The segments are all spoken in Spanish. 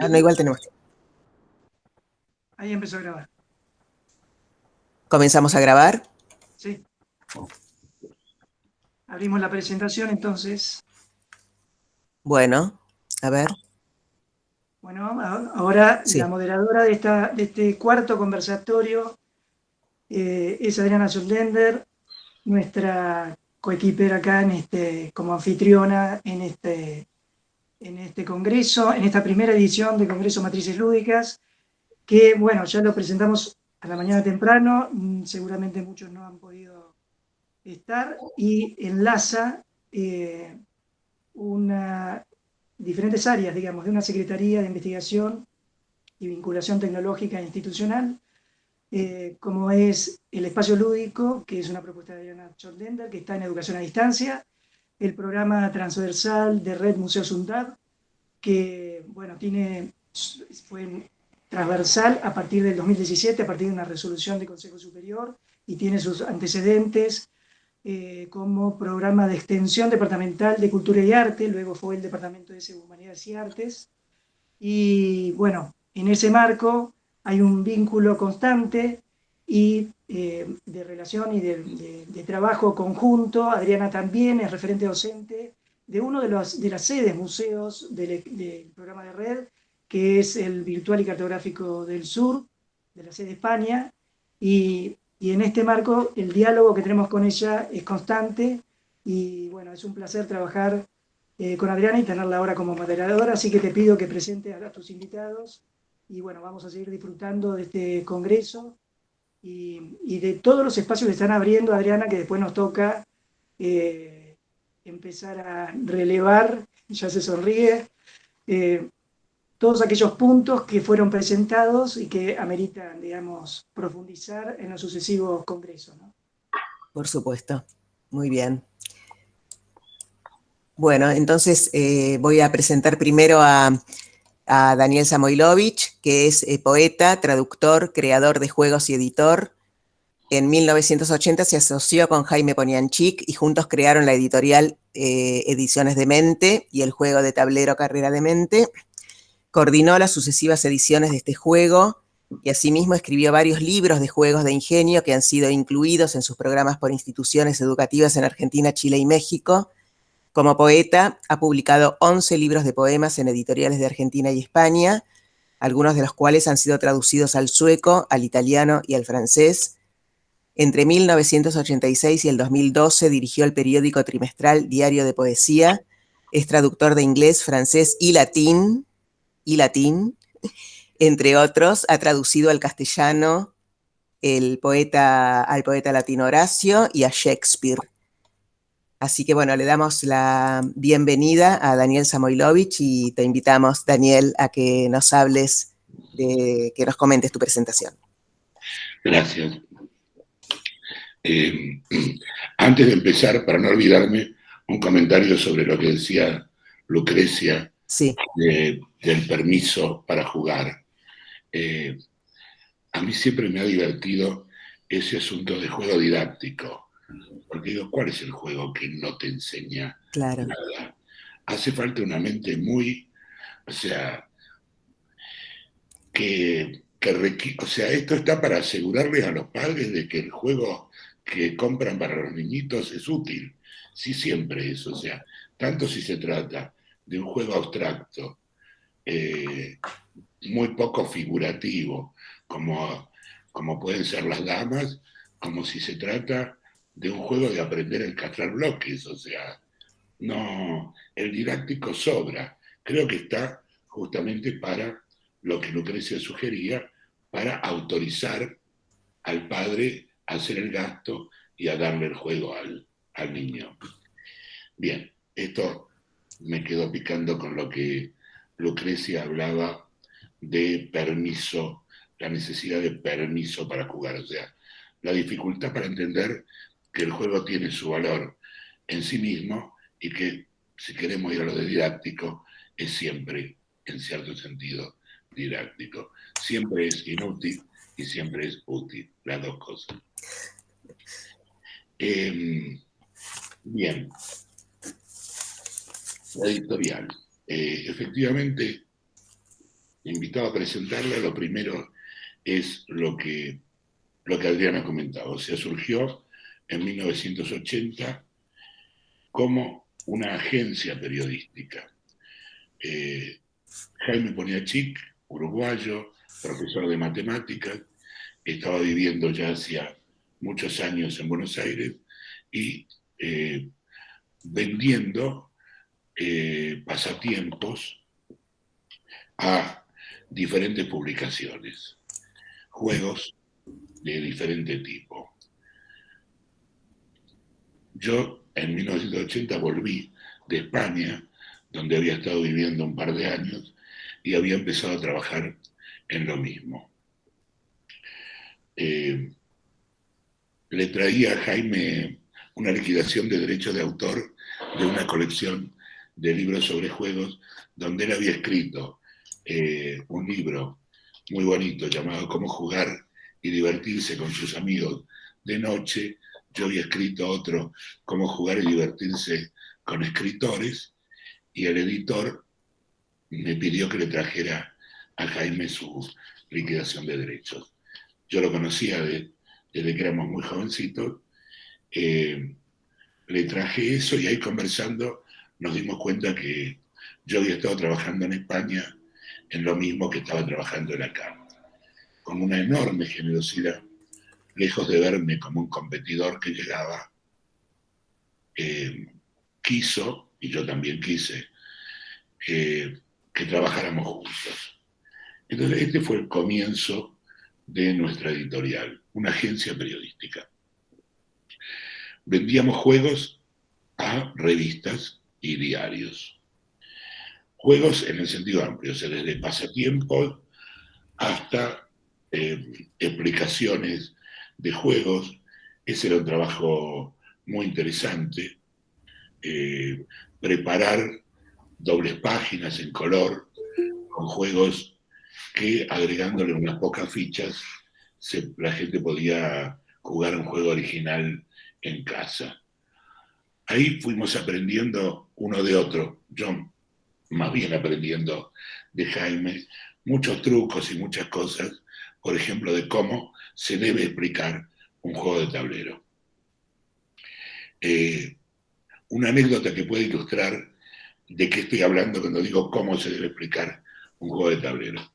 Ah, no, igual tenemos tiempo. Ahí empezó a grabar. Comenzamos a grabar. Sí. Abrimos la presentación entonces. Bueno, a ver. Bueno, ahora la Sí. moderadora de este cuarto conversatorio es Adriana Soldender, nuestra coequipera acá como anfitriona en este congreso, en esta primera edición de Congreso Matrices Lúdicas, que bueno, ya lo presentamos a la mañana temprano, seguramente muchos no han podido estar, y enlaza una, diferentes áreas, digamos, de una Secretaría de Investigación y Vinculación Tecnológica e Institucional, como es el espacio lúdico, que es una propuesta de Diana Schottländer, que está en educación a distancia, el programa transversal de Red Museos UNDAD, que bueno, fue transversal a partir del 2017, a partir de una resolución del Consejo Superior, y tiene sus antecedentes como programa de extensión departamental de Cultura y Arte, luego fue el Departamento de Humanidades y Artes, y bueno, en ese marco hay un vínculo constante y de relación y de trabajo conjunto. Adriana también es referente docente de uno de las sedes museos del programa de red, que es el Virtual y Cartográfico del Sur, de la sede España, y en este marco el diálogo que tenemos con ella es constante y bueno, es un placer trabajar con Adriana y tenerla ahora como moderadora, así que te pido que presentes a tus invitados y bueno, vamos a seguir disfrutando de este congreso y de todos los espacios que están abriendo, Adriana, que después nos toca eh, empezar a relevar, ya se sonríe, eh, todos aquellos puntos que fueron presentados y que ameritan, digamos, profundizar en los sucesivos congresos, ¿no? Por supuesto. Muy bien. Bueno, entonces voy a presentar primero a Daniel Samoilovich, que es poeta, traductor, creador de juegos y editor. En 1980 se asoció con Jaime Ponianchik y juntos crearon la editorial Ediciones de Mente y el juego de tablero Carrera de Mente. Coordinó las sucesivas ediciones de este juego y asimismo escribió varios libros de juegos de ingenio que han sido incluidos en sus programas por instituciones educativas en Argentina, Chile y México. Como poeta, ha publicado 11 libros de poemas en editoriales de Argentina y España, algunos de los cuales han sido traducidos al sueco, al italiano y al francés. Entre 1986 y el 2012 dirigió el periódico trimestral Diario de Poesía. Es traductor de inglés, francés y latín. Entre otros, ha traducido al castellano al poeta latino Horacio y a Shakespeare. Así que bueno, le damos la bienvenida a Daniel Samoilovich y te invitamos, Daniel, a que nos hables, que nos comentes tu presentación. Gracias. Antes de empezar, para no olvidarme, un comentario sobre lo que decía Lucrecia Sí. del permiso para jugar. A mí siempre me ha divertido ese asunto de juego didáctico, porque digo, ¿cuál es el juego que no te enseña nada? Hace falta una mente muy, o sea, o sea, esto está para asegurarles a los padres de que el juego que compran para los niñitos es útil. Sí, siempre es, o sea, tanto si se trata de un juego abstracto, muy poco figurativo, como pueden ser las damas, como si se trata de un juego de aprender a encastrar bloques, o sea, no, el didáctico sobra. Creo que está justamente para lo que Lucrecia sugería, para autorizar al padre a hacer el gasto y a darle el juego al niño. Bien, esto me quedó picando con lo que Lucrecia hablaba de permiso, la necesidad de permiso para jugar, o sea, la dificultad para entender que el juego tiene su valor en sí mismo y que si queremos ir a lo de didáctico, es siempre, en cierto sentido, didáctico. Siempre es inútil y siempre es útil, las dos cosas. Bien, la editorial. Efectivamente, invitado a presentarla, lo primero es lo que Adriana comentaba. O sea, surgió en 1980 como una agencia periodística. Jaime Poniatchik, uruguayo, profesor de matemáticas, estaba viviendo ya hacía muchos años en Buenos Aires y vendiendo pasatiempos a diferentes publicaciones, juegos de diferente tipo. Yo en 1980 volví de España, donde había estado viviendo un par de años, y había empezado a trabajar en lo mismo. Le traía a Jaime una liquidación de derechos de autor de una colección de libros sobre juegos, donde él había escrito un libro muy bonito llamado Cómo jugar y divertirse con sus amigos de noche. Yo había escrito otro, Cómo jugar y divertirse con escritores, y el editor me pidió que le trajera a Jaime su liquidación de derechos. Yo lo conocía desde que éramos muy jovencitos, le traje eso y ahí conversando nos dimos cuenta que yo había estado trabajando en España en lo mismo que estaba trabajando en acá, con una enorme generosidad, lejos de verme como un competidor que llegaba, quiso, y yo también quise, que trabajáramos juntos. Entonces este fue el comienzo de nuestra editorial, una agencia periodística. Vendíamos juegos a revistas y diarios. Juegos en el sentido amplio, o sea, desde pasatiempos hasta explicaciones de juegos. Ese era un trabajo muy interesante. Preparar dobles páginas en color con juegos que, agregándole unas pocas fichas, la gente podía jugar un juego original en casa. Ahí fuimos aprendiendo uno de otro, yo más bien aprendiendo de Jaime, muchos trucos y muchas cosas, por ejemplo, de cómo se debe explicar un juego de tablero. Una anécdota que puede ilustrar de qué estoy hablando cuando digo cómo se debe explicar un juego de tablero.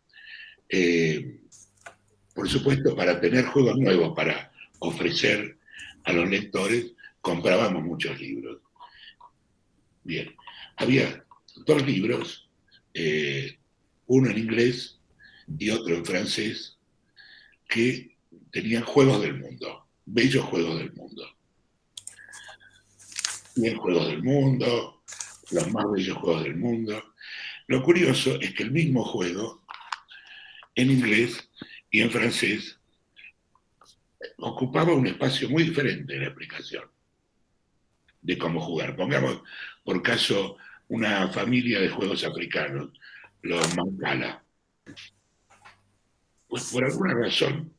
Por supuesto, para tener juegos nuevos, para ofrecer a los lectores, comprábamos muchos libros. Bien, había dos libros, uno en inglés y otro en francés, que tenían juegos del mundo, bellos juegos del mundo. Bien, juegos del mundo, los más bellos juegos del mundo. Lo curioso es que el mismo juego, en inglés y en francés, ocupaba un espacio muy diferente en la explicación de cómo jugar. Pongamos, por caso, una familia de juegos africanos, los Mancala. Pues por alguna razón,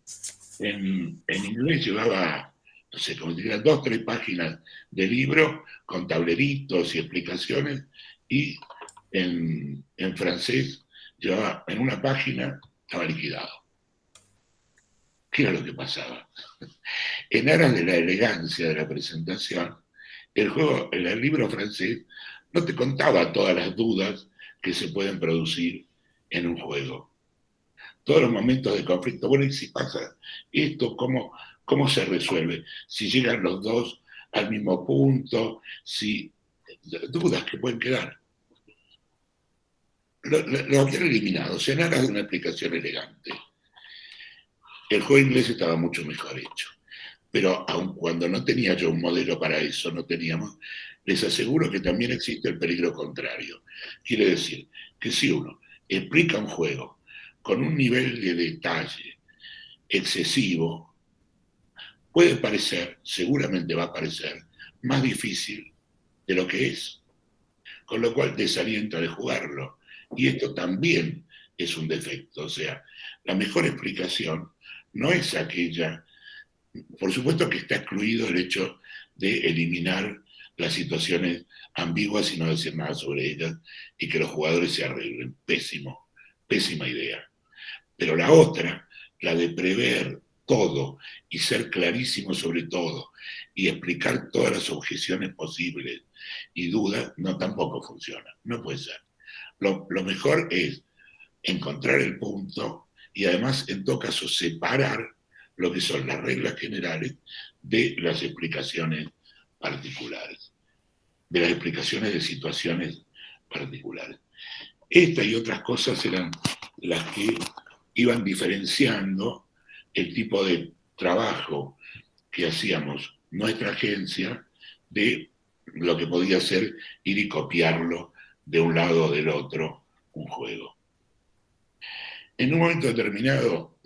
en inglés llevaba, no sé, como diría, 2 o 3 páginas de libro con tableritos y explicaciones, y en francés llevaba en una página, estaba liquidado. ¿Qué era lo que pasaba? En aras de la elegancia de la presentación, el libro francés no te contaba todas las dudas que se pueden producir en un juego. Todos los momentos de conflicto. Bueno, ¿y si pasa esto? ¿Cómo se resuelve? Si llegan los dos al mismo punto, dudas que pueden quedar. Lo habían eliminado, en aras de una explicación elegante. El juego inglés estaba mucho mejor hecho. Pero aun cuando no tenía yo un modelo para eso, les aseguro que también existe el peligro contrario. Quiere decir que si uno explica un juego con un nivel de detalle excesivo, puede parecer, seguramente va a parecer, más difícil de lo que es, con lo cual desalienta de jugarlo. Y esto también es un defecto, o sea, la mejor explicación no es aquella, por supuesto que está excluido el hecho de eliminar las situaciones ambiguas y no decir nada sobre ellas y que los jugadores se arreglen, pésimo, pésima idea. Pero la otra, la de prever todo y ser clarísimo sobre todo y explicar todas las objeciones posibles y dudas, no, tampoco funciona, no puede ser. Lo mejor es encontrar el punto y además, en todo caso, separar lo que son las reglas generales de las explicaciones particulares, de las explicaciones de situaciones particulares. Esta y otras cosas eran las que iban diferenciando el tipo de trabajo que hacíamos nuestra agencia de lo que podía ser ir y copiarlo de un lado o del otro un juego. En un momento determinado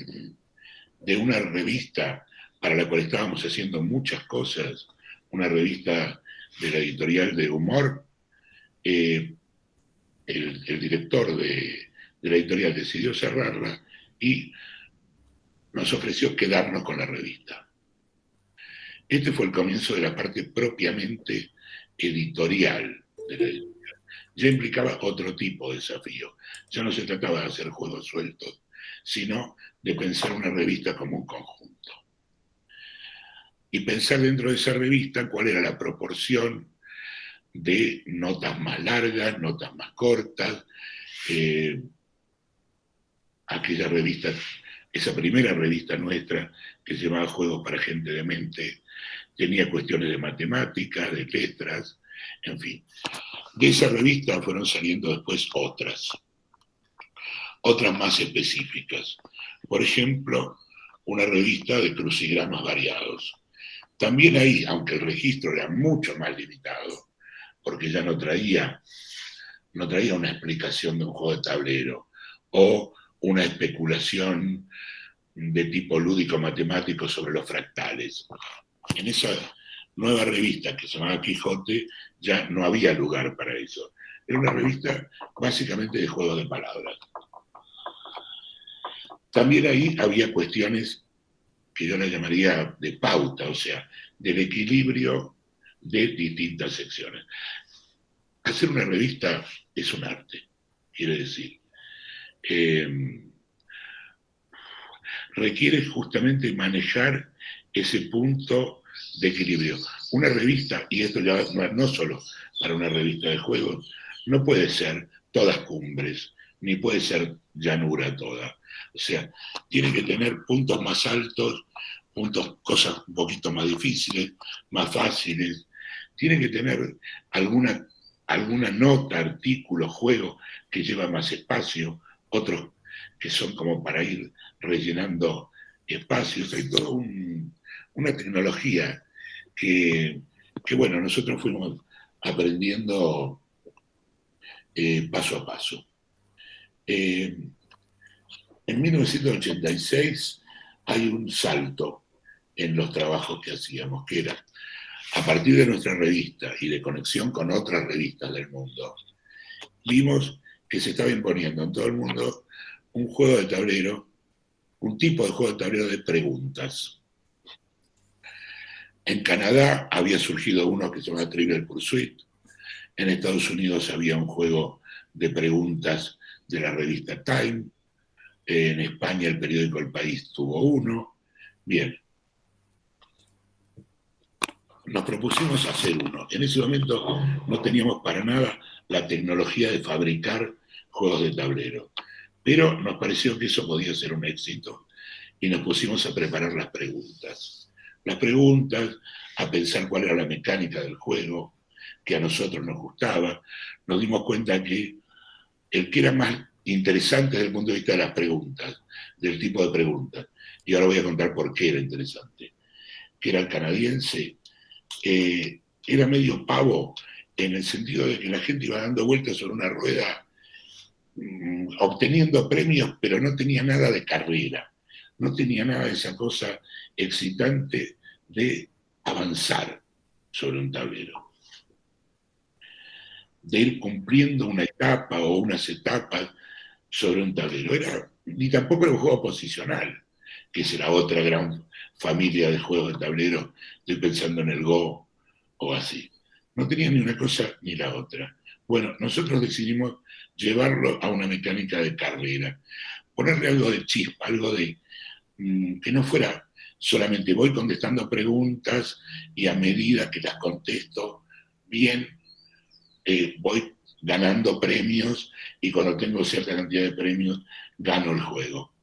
de una revista para la cual estábamos haciendo muchas cosas, una revista de la editorial de humor, el director de la editorial decidió cerrarla y nos ofreció quedarnos con la revista. Este fue el comienzo de la parte propiamente editorial de la editorial. Ya implicaba otro tipo de desafío. Ya no se trataba de hacer juegos sueltos, sino de pensar una revista como un conjunto. Y pensar dentro de esa revista cuál era la proporción de notas más largas, notas más cortas. Aquella revista, esa primera revista nuestra, que se llamaba Juegos para Gente de Mente, tenía cuestiones de matemáticas, de letras, en fin. De esa revista fueron saliendo después otras más específicas. Por ejemplo, una revista de crucigramas variados. También ahí, aunque el registro era mucho más limitado, porque ya no traía una explicación de un juego de tablero o una especulación de tipo lúdico-matemático sobre los fractales. En esa nueva revista que se llamaba Quijote ya no había lugar para eso. Era una revista básicamente de juegos de palabras. También ahí había cuestiones que yo las llamaría de pauta, o sea, del equilibrio de distintas secciones. Hacer una revista es un arte, quiere decir. Requiere justamente manejar ese punto de equilibrio. Una revista, y esto ya no solo para una revista de juegos, no puede ser todas cumbres, ni puede ser llanura toda. O sea, tiene que tener puntos más altos, cosas un poquito más difíciles, más fáciles. Tiene que tener alguna nota, artículo, juego que lleva más espacio, otros que son como para ir rellenando espacios. Hay toda una tecnología que, bueno, nosotros fuimos aprendiendo paso a paso. En 1986 hay un salto en los trabajos que hacíamos, que era, a partir de nuestra revista y de conexión con otras revistas del mundo, vimos que se estaba imponiendo en todo el mundo un juego de tablero, un tipo de juego de tablero de preguntas. En Canadá había surgido uno que se llama Trivial Pursuit. En Estados Unidos había un juego de preguntas de la revista Time. En España el periódico El País tuvo uno. Bien. Nos propusimos hacer uno. En ese momento no teníamos para nada la tecnología de fabricar juegos de tablero, pero nos pareció que eso podía ser un éxito y nos pusimos a preparar las preguntas. Las preguntas, a pensar cuál era la mecánica del juego, que a nosotros nos gustaba. Nos dimos cuenta que el que era más interesante desde el punto de vista de las preguntas, del tipo de preguntas, y ahora voy a contar por qué era interesante, que era el canadiense, era medio pavo en el sentido de que la gente iba dando vueltas sobre una rueda obteniendo premios, pero no tenía nada de carrera, no tenía nada de esa cosa excitante de avanzar sobre un tablero, de ir cumpliendo una etapa o unas etapas sobre un tablero. Ni tampoco era un juego posicional, que es la otra gran familia de juegos de tablero. Estoy pensando en el Go o así. No tenía ni una cosa ni la otra. Bueno, nosotros decidimos llevarlo a una mecánica de carrera, ponerle algo de chispa, algo de que no fuera solamente voy contestando preguntas y a medida que las contesto bien, voy ganando premios y cuando tengo cierta cantidad de premios gano el juego.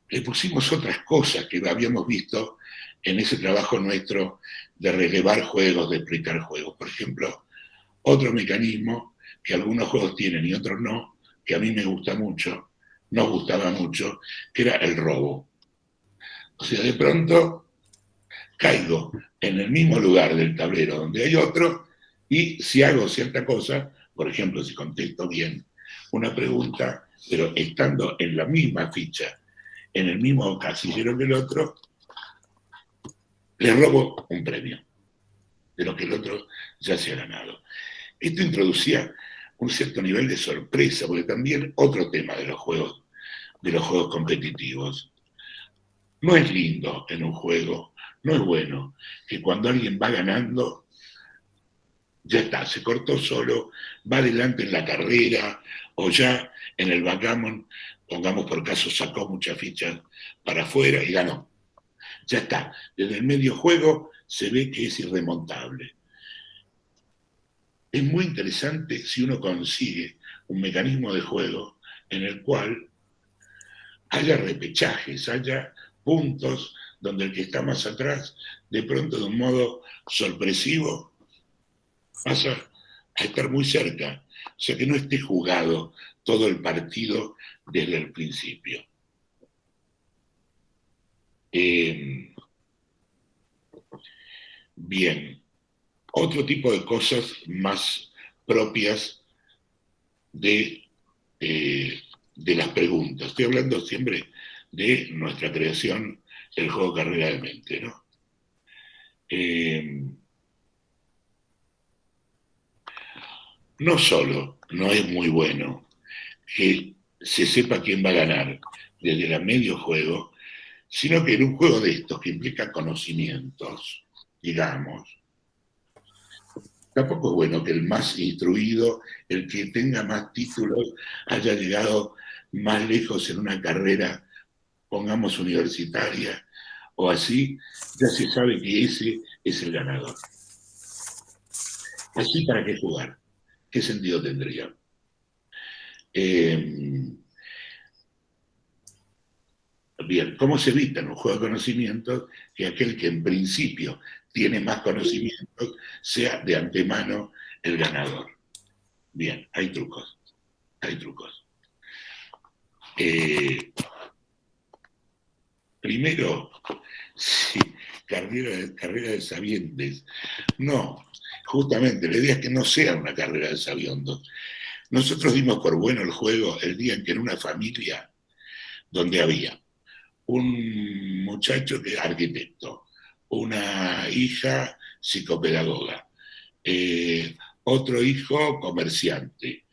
Le pusimos otras cosas que habíamos visto en ese trabajo nuestro de relevar juegos, de explicar juegos. Por ejemplo, otro mecanismo que algunos juegos tienen y otros no, que a mí me gusta mucho, nos gustaba mucho, que era el robo. O sea, de pronto caigo en el mismo lugar del tablero donde hay otro y si hago cierta cosa, por ejemplo, si contesto bien una pregunta, pero estando en la misma ficha, en el mismo casillero que el otro, le robo un premio de lo que el otro ya se ha ganado. Esto introducía un cierto nivel de sorpresa, porque también otro tema de los juegos competitivos. No es lindo en un juego, no es bueno que cuando alguien va ganando, ya está, se cortó solo, va adelante en la carrera, o ya en el backgammon, pongamos por caso, sacó muchas fichas para afuera y ganó. Ya está, desde el medio juego se ve que es irremontable. Es muy interesante si uno consigue un mecanismo de juego en el cual haya repechajes, haya puntos donde el que está más atrás, de pronto de un modo sorpresivo, pasa a estar muy cerca. O sea, que no esté jugado todo el partido desde el principio. Bien, otro tipo de cosas más propias de las preguntas. Estoy hablando siempre de nuestra creación, el juego Carrera de Mente, ¿no? No solo no es muy bueno que se sepa quién va a ganar desde el medio juego, sino que en un juego de estos que implica conocimientos, digamos, tampoco es bueno que el más instruido, el que tenga más títulos, haya llegado más lejos en una carrera, pongamos universitaria, o así, ya se sabe que ese es el ganador. Así, ¿para qué jugar? ¿Qué sentido tendría? Bien, ¿cómo se evita en un juego de conocimientos que aquel que en principio tiene más conocimientos sea de antemano el ganador? Bien, hay trucos, hay trucos. Primero, sí, carrera de sabientes. No, justamente, la idea es que no sea una carrera de sabiondos. Nosotros dimos por bueno el juego el día en que en una familia donde había un muchacho que arquitecto, una hija psicopedagoga, otro hijo comerciante,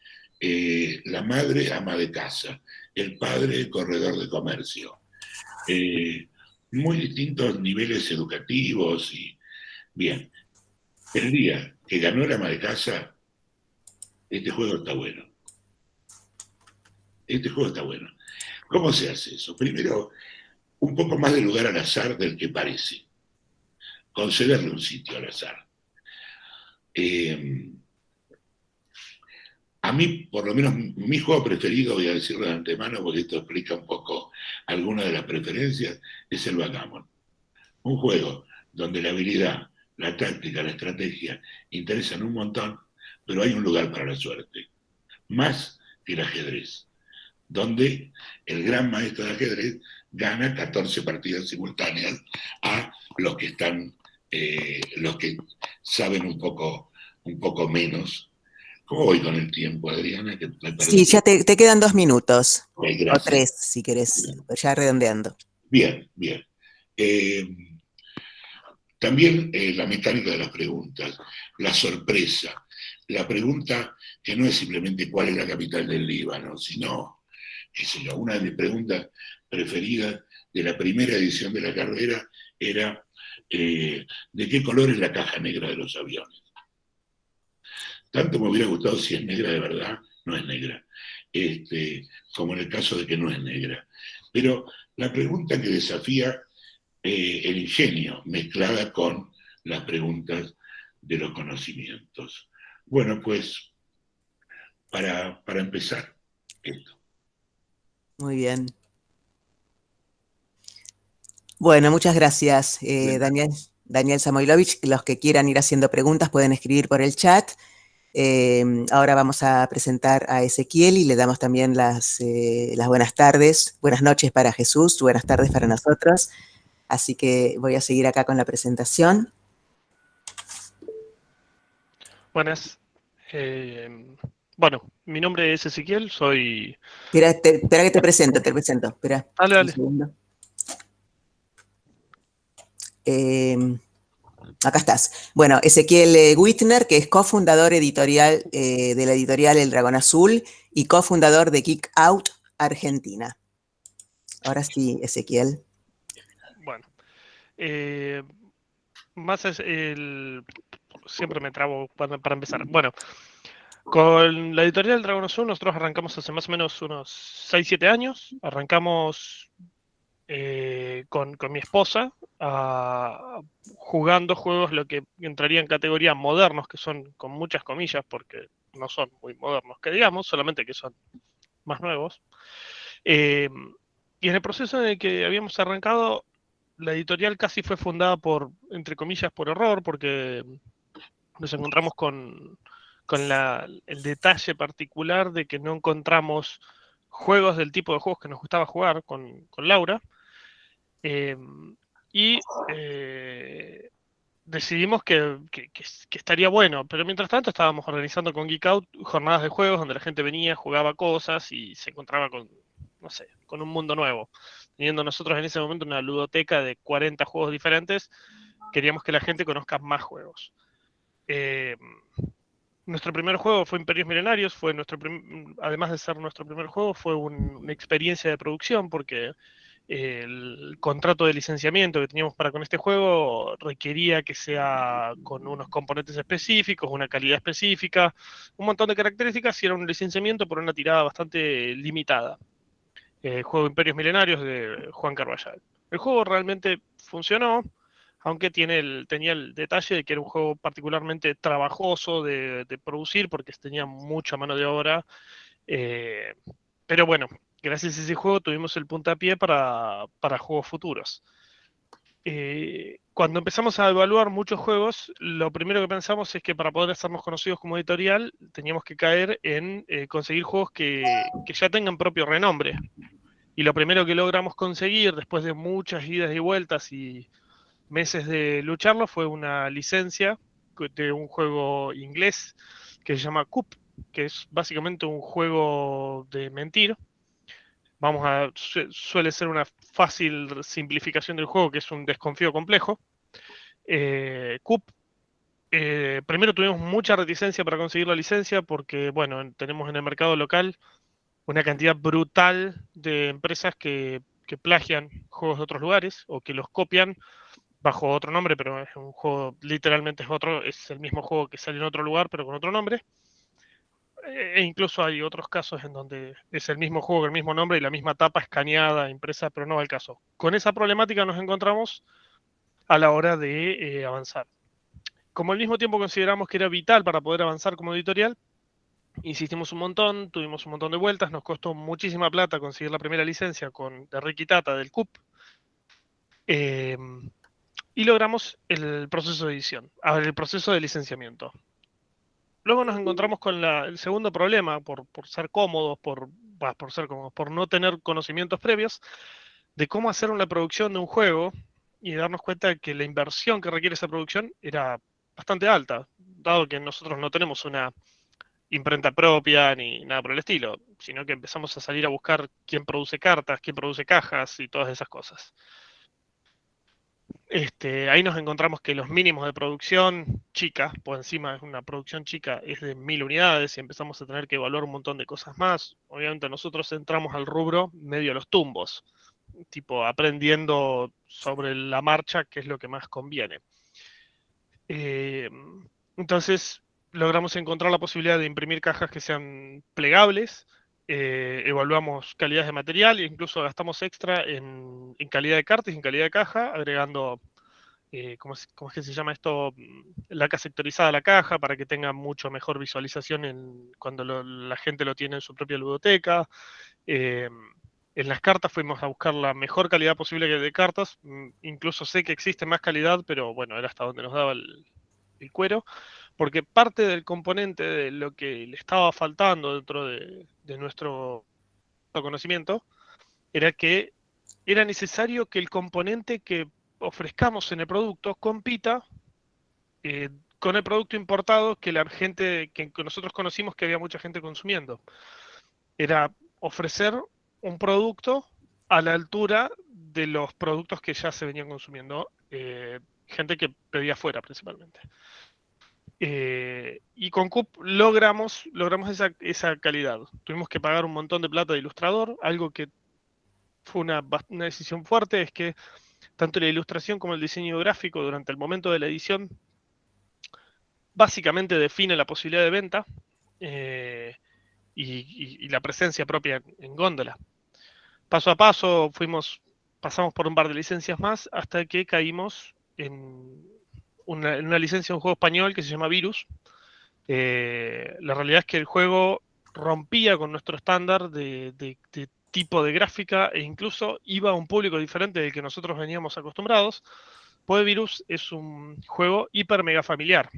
la madre ama de casa, el padre corredor de comercio. Muy distintos niveles educativos y bien. El día que ganó el ama de casa, este juego está bueno. Este juego está bueno. ¿Cómo se hace eso? Primero, un poco más de lugar al azar del que parece. Concederle un sitio al azar. A mí, por lo menos, mi juego preferido, voy a decirlo de antemano porque esto explica un poco algunas de las preferencias, es el backgammon. Un juego donde la habilidad, la táctica, la estrategia interesan un montón, pero hay un lugar para la suerte. Más que el ajedrez, donde el gran maestro de ajedrez gana 14 partidas simultáneas a los que están, los que saben un poco menos. ¿Cómo voy con el tiempo, Adriana? Sí, ya te quedan 2 minutos. Okay, o 3, si querés, ya redondeando. Bien, bien. También la mecánica de las preguntas, la sorpresa, la pregunta que no es simplemente cuál es la capital del Líbano, sino, qué sé yo, una de mis preguntas preferidas de la primera edición de la carrera era ¿de qué color es la caja negra de los aviones? Tanto me hubiera gustado si es negra de verdad, no es negra, como en el caso de que no es negra. Pero la pregunta que desafía el ingenio, mezclada con las preguntas de los conocimientos. Bueno, pues para empezar esto. Muy bien. Bueno, muchas gracias, Daniel Samoilovich. Los que quieran ir haciendo preguntas pueden escribir por el chat. Ahora vamos a presentar a Ezequiel y le damos también las buenas tardes, buenas noches para Jesús, buenas tardes para nosotros. Así que voy a seguir acá con la presentación. Buenas. Bueno, mi nombre es Ezequiel, soy... Espera que te presento. Espera Dale, un dale. segundo. Acá estás. Bueno, Ezequiel Wittner, que es cofundador editorial de la editorial El Dragón Azul y cofundador de Geek Out Argentina. Ahora sí, Ezequiel. Bueno, siempre me trabo para empezar. Bueno, con la editorial El Dragón Azul nosotros arrancamos hace más o menos unos 6-7 años. Arrancamos con mi esposa jugando juegos lo que entraría en categoría modernos, que son con muchas comillas, porque no son muy modernos, que digamos, solamente que son más nuevos. Y en el proceso en el que habíamos arrancado, la editorial casi fue fundada por, entre comillas, por error, porque nos encontramos con el detalle particular de que no encontramos juegos del tipo de juegos que nos gustaba jugar con Laura. Decidimos que estaría bueno, pero mientras tanto estábamos organizando con Geek Out jornadas de juegos donde la gente venía, jugaba cosas y se encontraba con, no sé, con un mundo nuevo. Teniendo nosotros en ese momento una ludoteca de 40 juegos diferentes, queríamos que la gente conozca más juegos. Nuestro primer juego fue Imperios Milenarios, además de ser nuestro primer juego, fue una experiencia de producción porque el contrato de licenciamiento que teníamos para con este juego requería que sea con unos componentes específicos, una calidad específica, un montón de características y era un licenciamiento por una tirada bastante limitada. El juego Imperios Milenarios de Juan Carballal. El juego realmente funcionó, aunque tenía el detalle de que era un juego particularmente trabajoso de producir porque tenía mucha mano de obra. Pero bueno, gracias a ese juego tuvimos el puntapié para juegos futuros. Cuando empezamos a evaluar muchos juegos, lo primero que pensamos es que para poder hacernos conocidos como editorial teníamos que caer en conseguir juegos que ya tengan propio renombre. Y lo primero que logramos conseguir después de muchas idas y vueltas y meses de lucharlo fue una licencia de un juego inglés que se llama Coop, que es básicamente un juego de mentir. Suele ser una fácil simplificación del juego, que es un desconfío complejo. Coop, primero tuvimos mucha reticencia para conseguir la licencia porque, bueno, tenemos en el mercado local una cantidad brutal de empresas que plagian juegos de otros lugares o que los copian bajo otro nombre, pero es un juego, literalmente es el mismo juego que sale en otro lugar, pero con otro nombre. E incluso hay otros casos en donde es el mismo juego, el mismo nombre y la misma tapa escaneada, impresa, pero no va el caso. Con esa problemática nos encontramos a la hora de avanzar. Como al mismo tiempo consideramos que era vital para poder avanzar como editorial, insistimos un montón, tuvimos un montón de vueltas, nos costó muchísima plata conseguir la primera licencia de Ricky Tata del CUP. Y logramos el proceso de edición, el proceso de licenciamiento. Luego nos encontramos con el segundo problema, por ser cómodos, por no tener conocimientos previos, de cómo hacer una producción de un juego y darnos cuenta de que la inversión que requiere esa producción era bastante alta, dado que nosotros no tenemos una imprenta propia ni nada por el estilo, sino que empezamos a salir a buscar quién produce cartas, quién produce cajas y todas esas cosas. Ahí nos encontramos que los mínimos de producción chica, por encima de una producción chica, es de 1000 unidades y empezamos a tener que evaluar un montón de cosas más. Obviamente nosotros entramos al rubro medio a los tumbos, tipo aprendiendo sobre la marcha qué es lo que más conviene. Entonces logramos encontrar la posibilidad de imprimir cajas que sean plegables, evaluamos calidades de material e incluso gastamos extra en calidad de cartas y en calidad de caja, agregando, ¿cómo es que se llama esto? Laca sectorizada a la caja para que tenga mucho mejor visualización cuando la gente lo tiene en su propia ludoteca. En las cartas fuimos a buscar la mejor calidad posible de cartas. Incluso sé que existe más calidad, pero bueno, era hasta donde nos daba el cuero. Porque parte del componente de lo que le estaba faltando dentro de nuestro conocimiento era que era necesario que el componente que ofrezcamos en el producto compita con el producto importado que la gente que nosotros conocimos que había mucha gente consumiendo. Era ofrecer un producto a la altura de los productos que ya se venían consumiendo, gente que pedía fuera principalmente. Y con CUP logramos esa calidad. Tuvimos que pagar un montón de plata de ilustrador, algo que fue una decisión fuerte, es que tanto la ilustración como el diseño gráfico durante el momento de la edición básicamente define la posibilidad de venta y la presencia propia en góndola. Paso a paso pasamos por un par de licencias más hasta que caímos en una licencia de un juego español que se llama Virus. La realidad es que el juego rompía con nuestro estándar de tipo de gráfica e incluso iba a un público diferente del que nosotros veníamos acostumbrados. Virus es un juego hiper mega familiar.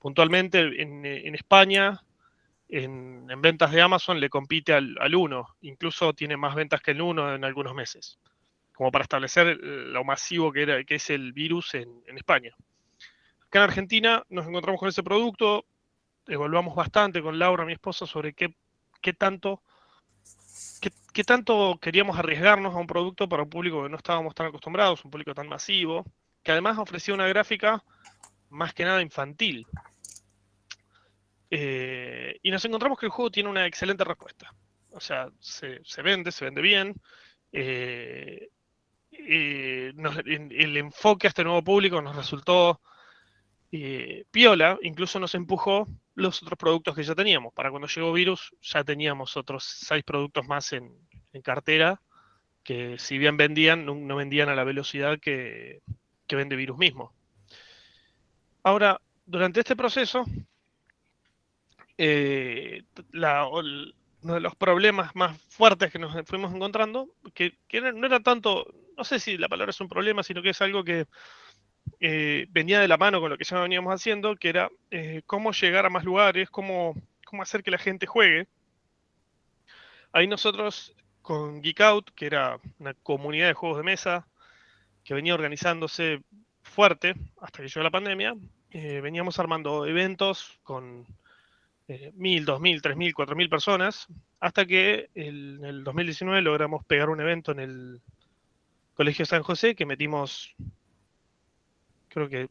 Puntualmente en España, en ventas de Amazon, le compite al 1. Incluso tiene más ventas que el 1 en algunos meses. Como para establecer lo masivo que es el Virus en España. Acá en Argentina nos encontramos con ese producto, evaluamos bastante con Laura, mi esposa, sobre qué tanto queríamos arriesgarnos a un producto para un público que no estábamos tan acostumbrados, un público tan masivo, que además ofrecía una gráfica más que nada infantil. Y nos encontramos que el juego tiene una excelente respuesta. O sea, se vende bien. El enfoque a este nuevo público nos resultó piola, incluso nos empujó los otros productos que ya teníamos. Para cuando llegó Virus ya teníamos otros 6 productos más en cartera que si bien vendían, no vendían a la velocidad que vende Virus mismo. Ahora, durante este proceso, uno de los problemas más fuertes que nos fuimos encontrando, que no era tanto, no sé si la palabra es un problema, sino que es algo que venía de la mano con lo que ya veníamos haciendo, que era cómo llegar a más lugares, cómo hacer que la gente juegue. Ahí nosotros con Geek Out, que era una comunidad de juegos de mesa que venía organizándose fuerte hasta que llegó la pandemia, veníamos armando eventos con 1.000, 2.000, 3.000, 4.000 personas, hasta que en el 2019 logramos pegar un evento en el Colegio San José, que metimos, creo que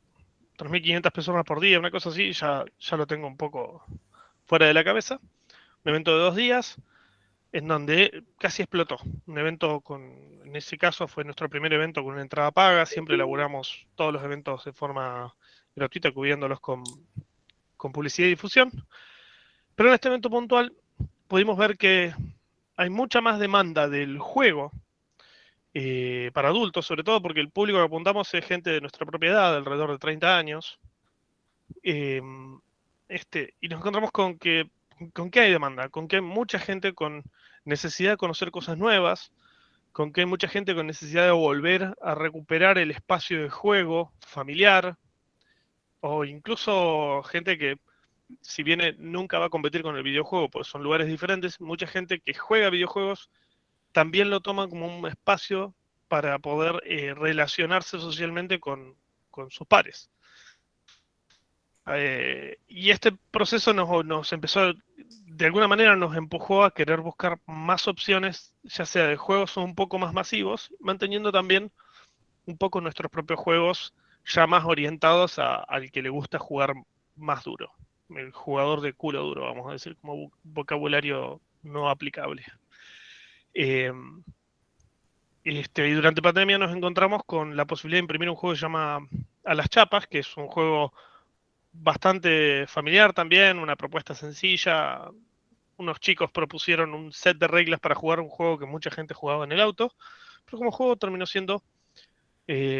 3.500 personas por día, una cosa así, ya lo tengo un poco fuera de la cabeza. Un evento de 2 días, en donde casi explotó. Un evento en ese caso fue nuestro primer evento con una entrada paga, siempre elaboramos todos los eventos de forma gratuita, cubriéndolos con publicidad y difusión. Pero en este evento puntual pudimos ver que hay mucha más demanda del juego para adultos, sobre todo porque el público que apuntamos es gente de nuestra propiedad, alrededor de 30 años. Y nos encontramos con que hay demanda, con que hay mucha gente con necesidad de conocer cosas nuevas, con que hay mucha gente con necesidad de volver a recuperar el espacio de juego familiar, o incluso gente que, si bien nunca va a competir con el videojuego, pues son lugares diferentes, mucha gente que juega videojuegos también lo toma como un espacio para poder relacionarse socialmente con sus pares. Y este proceso nos empezó, de alguna manera nos empujó a querer buscar más opciones, ya sea de juegos un poco más masivos, manteniendo también un poco nuestros propios juegos ya más orientados al que le gusta jugar más duro. El jugador de culo duro, vamos a decir, como vocabulario no aplicable. Y durante pandemia nos encontramos con la posibilidad de imprimir un juego que se llama A las Chapas, que es un juego bastante familiar también, una propuesta sencilla. Unos chicos propusieron un set de reglas para jugar un juego que mucha gente jugaba en el auto, pero como juego terminó siendo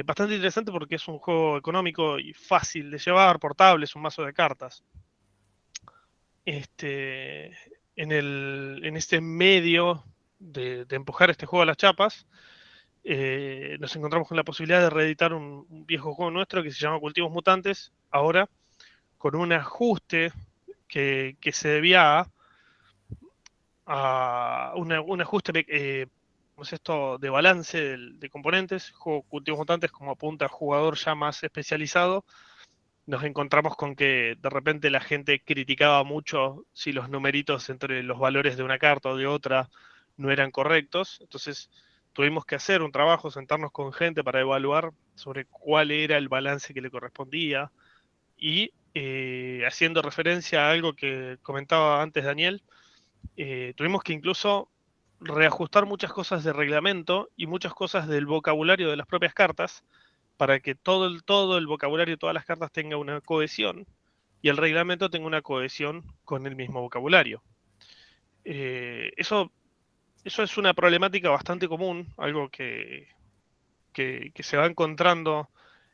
bastante interesante porque es un juego económico y fácil de llevar, portable, es un mazo de cartas. En este medio de empujar este juego a las chapas, nos encontramos con la posibilidad de reeditar un viejo juego nuestro que se llama Cultivos Mutantes, ahora con un ajuste que se debía a un ajuste ¿cómo es esto? De balance de componentes. El juego Cultivos Mutantes, como apunta a jugador ya más especializado, nos encontramos con que de repente la gente criticaba mucho si los numeritos entre los valores de una carta o de otra no eran correctos. Entonces tuvimos que hacer un trabajo, sentarnos con gente para evaluar sobre cuál era el balance que le correspondía y haciendo referencia a algo que comentaba antes Daniel, tuvimos que incluso reajustar muchas cosas de reglamento y muchas cosas del vocabulario de las propias cartas para que todo el vocabulario de todas las cartas tenga una cohesión y el reglamento tenga una cohesión con el mismo vocabulario. Eso es una problemática bastante común, algo que se va encontrando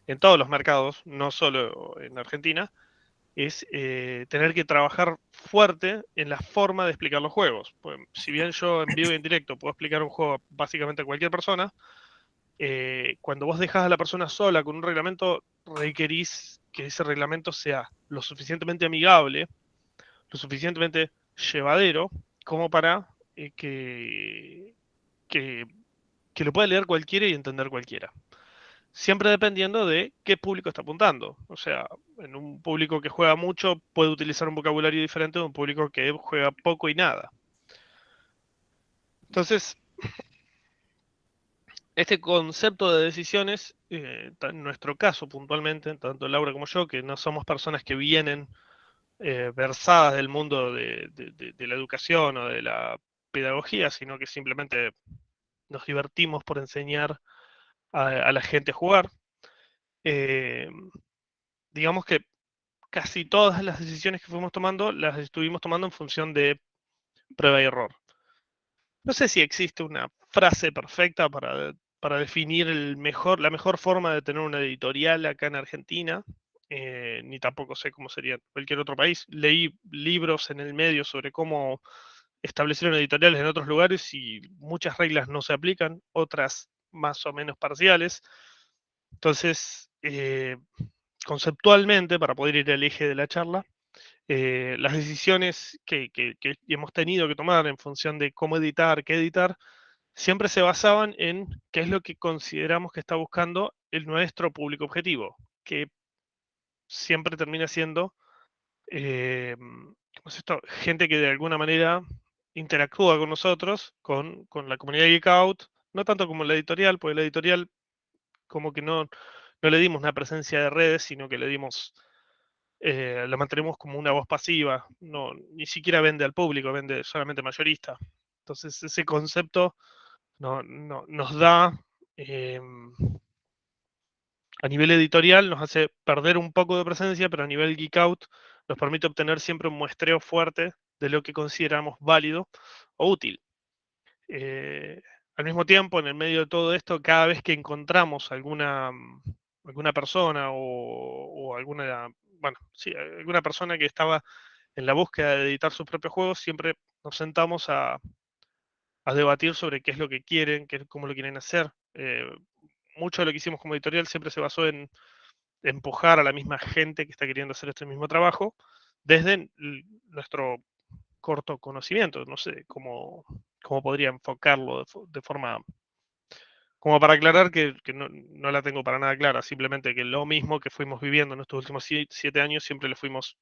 en todos los mercados, no solo en Argentina, es tener que trabajar fuerte en la forma de explicar los juegos. Pues, si bien yo en vivo y en directo puedo explicar un juego básicamente a cualquier persona, cuando vos dejas a la persona sola con un reglamento, requerís que ese reglamento sea lo suficientemente amigable, lo suficientemente llevadero, como para que, que lo pueda leer cualquiera y entender cualquiera. Siempre dependiendo de qué público está apuntando. O sea, en un público que juega mucho puede utilizar un vocabulario diferente de un público que juega poco y nada. Entonces, este concepto de decisiones, en nuestro caso puntualmente, tanto Laura como yo, que no somos personas que vienen versadas del mundo de la educación o de la pedagogía, sino que simplemente nos divertimos por enseñar a la gente a jugar. Eh, digamos que casi todas las decisiones que fuimos tomando las estuvimos tomando en función de prueba y error. No sé si existe una frase perfecta para definir la mejor forma de tener una editorial acá en Argentina, ni tampoco sé cómo sería en cualquier otro país. Leí libros en el medio sobre cómo establecieron editoriales en otros lugares y muchas reglas no se aplican, otras más o menos parciales. Entonces, conceptualmente, para poder ir al eje de la charla, las decisiones que hemos tenido que tomar en función de cómo editar, qué editar, siempre se basaban en qué es lo que consideramos que está buscando nuestro público objetivo, que siempre termina siendo ¿cómo es esto? Gente que de alguna manera interactúa con nosotros, con la comunidad Geek Out, no tanto como la editorial, porque la editorial como que no le dimos una presencia de redes, sino que le dimos la mantenemos como una voz pasiva, no, ni siquiera vende al público, vende solamente mayorista. Entonces ese concepto nos da, a nivel editorial, nos hace perder un poco de presencia, pero a nivel Geek Out nos permite obtener siempre un muestreo fuerte de lo que consideramos válido o útil. Eh, Al mismo tiempo, en el medio de todo esto, cada vez que encontramos alguna persona o alguna, bueno, sí, alguna persona que estaba en la búsqueda de editar sus propios juegos, siempre nos sentamos a debatir sobre qué es lo que quieren, cómo lo quieren hacer. Mucho de lo que hicimos como editorial siempre se basó en empujar a la misma gente que está queriendo hacer este mismo trabajo desde nuestro corto conocimiento. No sé cómo podría enfocarlo de forma como para aclarar que no la tengo para nada clara, simplemente que lo mismo que fuimos viviendo en estos últimos 7 años, siempre lo fuimos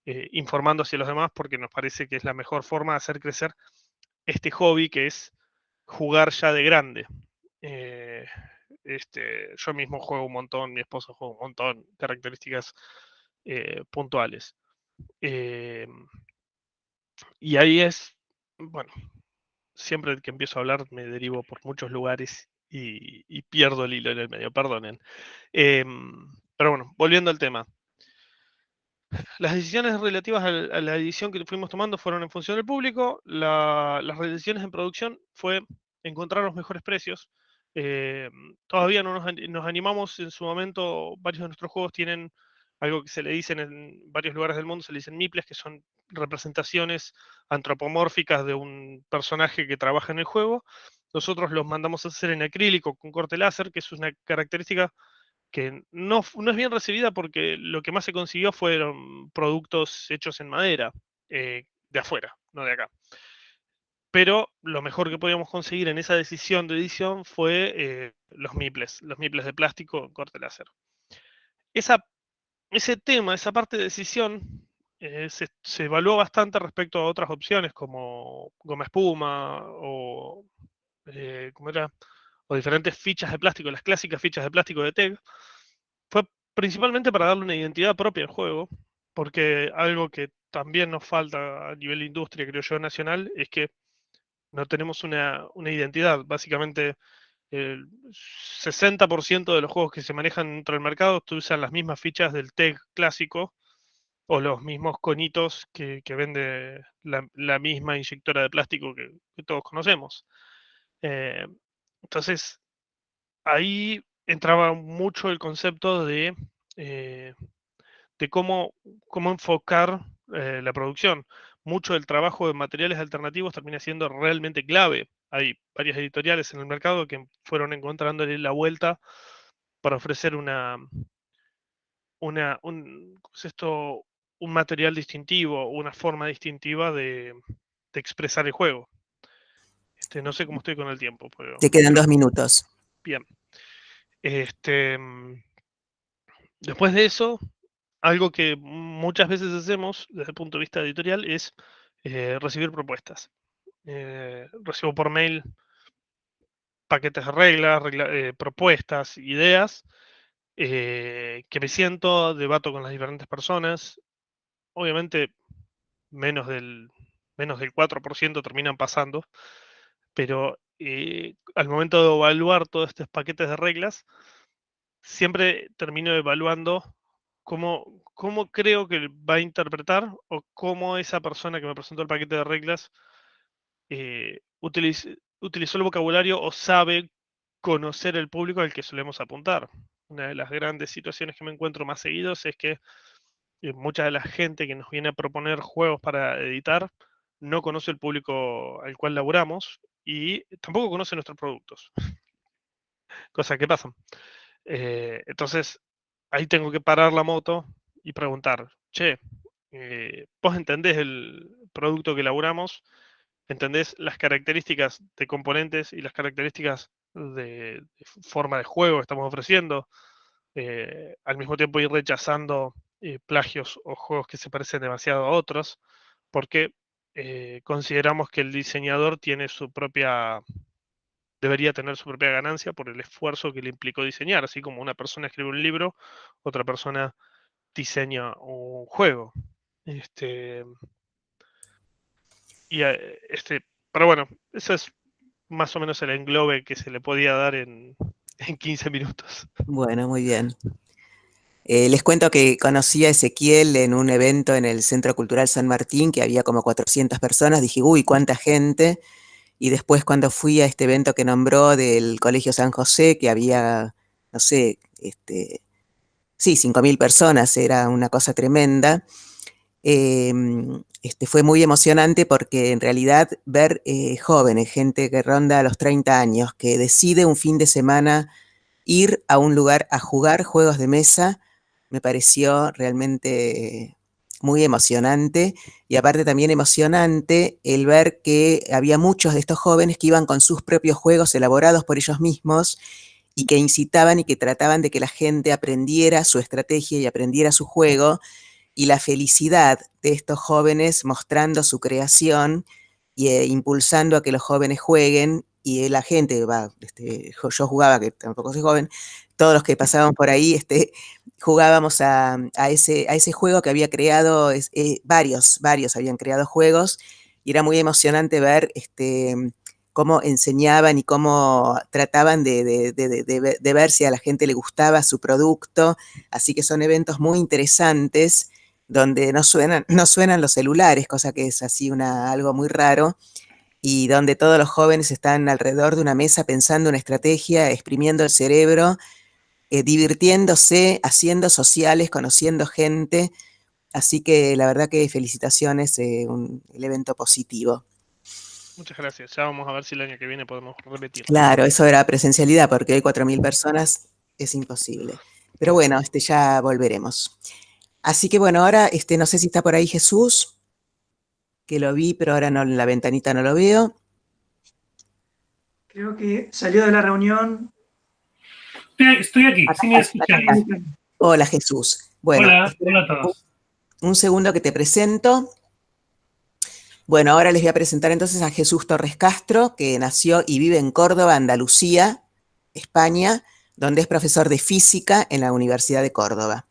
informando hacia los demás porque nos parece que es la mejor forma de hacer crecer este hobby que es jugar ya de grande. Eh, yo mismo juego un montón, mi esposo juega un montón, características puntuales. Y ahí es, bueno, siempre que empiezo a hablar me derivo por muchos lugares y pierdo el hilo en el medio, perdonen. Pero bueno, volviendo al tema. Las decisiones relativas a la edición que fuimos tomando fueron en función del público. Las decisiones en producción fue encontrar los mejores precios. Todavía no nos animamos en su momento. Varios de nuestros juegos tienen algo que se le dicen en varios lugares del mundo, se le dicen meeples, que son representaciones antropomórficas de un personaje que trabaja en el juego. Nosotros los mandamos a hacer en acrílico con corte láser, que es una característica que no es bien recibida porque lo que más se consiguió fueron productos hechos en madera, de afuera, no de acá. Pero lo mejor que podíamos conseguir en esa decisión de edición fue los meeples de plástico en corte láser. Ese tema, esa parte de decisión, se evaluó bastante respecto a otras opciones como goma espuma o, ¿cómo era? O diferentes fichas de plástico, las clásicas fichas de plástico de TEG. Fue principalmente para darle una identidad propia al juego, porque algo que también nos falta a nivel de industria, creo yo, nacional, es que no tenemos una identidad. Básicamente, el 60% de los juegos que se manejan dentro del mercado usan las mismas fichas del TEG clásico o los mismos conitos que vende la misma inyectora de plástico que todos conocemos. Eh, entonces, ahí entraba mucho el concepto eh, de cómo enfocar la producción. Mucho del trabajo de materiales alternativos termina siendo realmente clave. Hay varias editoriales en el mercado que fueron encontrándole la vuelta para ofrecer ¿cómo es esto? Un material distintivo, una forma distintiva de expresar el juego. No sé cómo estoy con el tiempo, pero Te quedan 2 minutos. bien. Después de eso, algo que muchas veces hacemos desde el punto de vista editorial es recibir propuestas. Recibo por mail paquetes de reglas, propuestas, ideas, que me siento, debato con las diferentes personas. Obviamente, menos del, menos del 4% terminan pasando, pero al momento de evaluar todos estos paquetes de reglas, siempre termino evaluando cómo creo que va a interpretar o cómo esa persona que me presentó el paquete de reglas utilizó el vocabulario o sabe conocer el público al que solemos apuntar. Una de las grandes situaciones que me encuentro más seguidos es que mucha de la gente que nos viene a proponer juegos para editar no conoce el público al cual laburamos y tampoco conoce nuestros productos. Cosas que pasan. Entonces, ahí tengo que parar la moto y preguntar, che, ¿vos entendés el producto que elaboramos? ¿Entendés las características de componentes y las características de forma de juego que estamos ofreciendo? Al mismo tiempo ir rechazando plagios o juegos que se parecen demasiado a otros, porque consideramos que el diseñador debería tener su propia ganancia por el esfuerzo que le implicó diseñar, así como una persona escribe un libro, otra persona diseña un juego. Este, y pero bueno, eso es más o menos el englobe que se le podía dar en 15 minutos. Bueno, muy bien. Les cuento que conocí a Ezequiel en un evento en el Centro Cultural San Martín, que había como 400 personas. Dije, uy, cuánta gente. Y después cuando fui a este evento que nombró del Colegio San José, que había, no sé, sí, 5.000 personas, era una cosa tremenda. Fue muy emocionante porque en realidad ver jóvenes, gente que ronda los 30 años, que decide un fin de semana ir a un lugar a jugar juegos de mesa, me pareció realmente muy emocionante. Y aparte también emocionante el ver que había muchos de estos jóvenes que iban con sus propios juegos elaborados por ellos mismos y que incitaban y que trataban de que la gente aprendiera su estrategia y aprendiera su juego, y la felicidad de estos jóvenes mostrando su creación y impulsando a que los jóvenes jueguen. Y la gente, yo jugaba, que tampoco soy joven, todos los que pasábamos por ahí jugábamos a ese juego que había creado, varios habían creado juegos, y era muy emocionante ver cómo enseñaban y cómo trataban de ver si a la gente le gustaba su producto. Así que son eventos muy interesantes donde no suenan los celulares, cosa que es así algo muy raro, y donde todos los jóvenes están alrededor de una mesa pensando una estrategia, exprimiendo el cerebro, divirtiéndose, haciendo sociales, conociendo gente. Así que la verdad que felicitaciones, el evento positivo. Muchas gracias. Ya vamos a ver si el año que viene podemos repetir. Claro, eso era presencialidad, porque hoy 4.000 personas es imposible. Pero bueno, ya volveremos. Así que bueno, ahora no sé si está por ahí Jesús, que lo vi, pero ahora no, en la ventanita no lo veo. Creo que salió de la reunión. Estoy aquí, Acá sí me está, acá escucháis. está. Hola Jesús. Bueno, Hola a todos. Un segundo que te presento. Bueno, ahora les voy a presentar entonces a Jesús Torres Castro, que nació y vive en Córdoba, Andalucía, España, donde es profesor de física en la Universidad de Córdoba.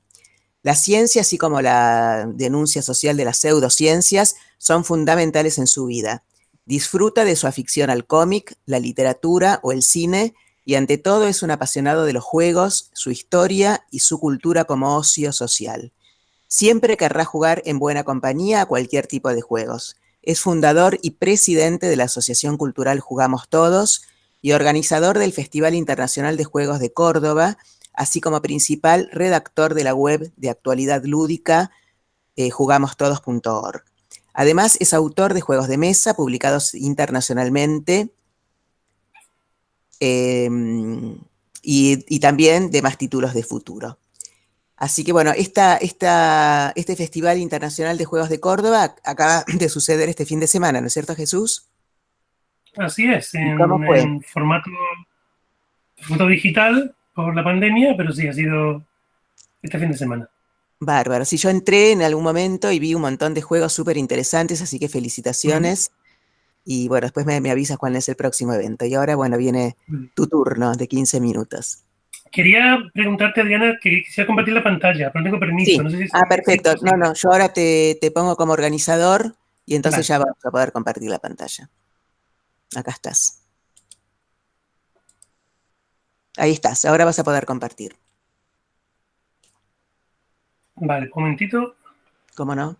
La ciencia, así como la denuncia social de las pseudociencias, son fundamentales en su vida. Disfruta de su afición al cómic, la literatura o el cine, y ante todo es un apasionado de los juegos, su historia y su cultura como ocio social. Siempre querrá jugar en buena compañía a cualquier tipo de juegos. Es fundador y presidente de la Asociación Cultural Jugamos Todos y organizador del Festival Internacional de Juegos de Córdoba, así como principal redactor de la web de actualidad lúdica jugamostodos.org. Además, es autor de juegos de mesa publicados internacionalmente y también de más títulos de futuro. Así que bueno, este Festival Internacional de Juegos de Córdoba acaba de suceder este fin de semana, ¿no es cierto, Jesús? Así es, ¿Cómo fue? en formato digital por la pandemia, pero sí, ha sido este fin de semana. Bárbaro. Sí, yo entré en algún momento y vi un montón de juegos súper interesantes, así que felicitaciones. Y bueno, después me avisas cuál es el próximo evento. Y ahora, bueno, viene tu turno de 15 minutos. Quería preguntarte, Adriana, que quisiera compartir la pantalla, pero no tengo permiso. Sí. No sé si Perfecto. No, yo ahora te pongo como organizador y entonces Vale. ya vamos a poder compartir la pantalla. Acá estás. Ahí estás, ahora vas a poder compartir. Vale, un momentito. ¿Cómo no?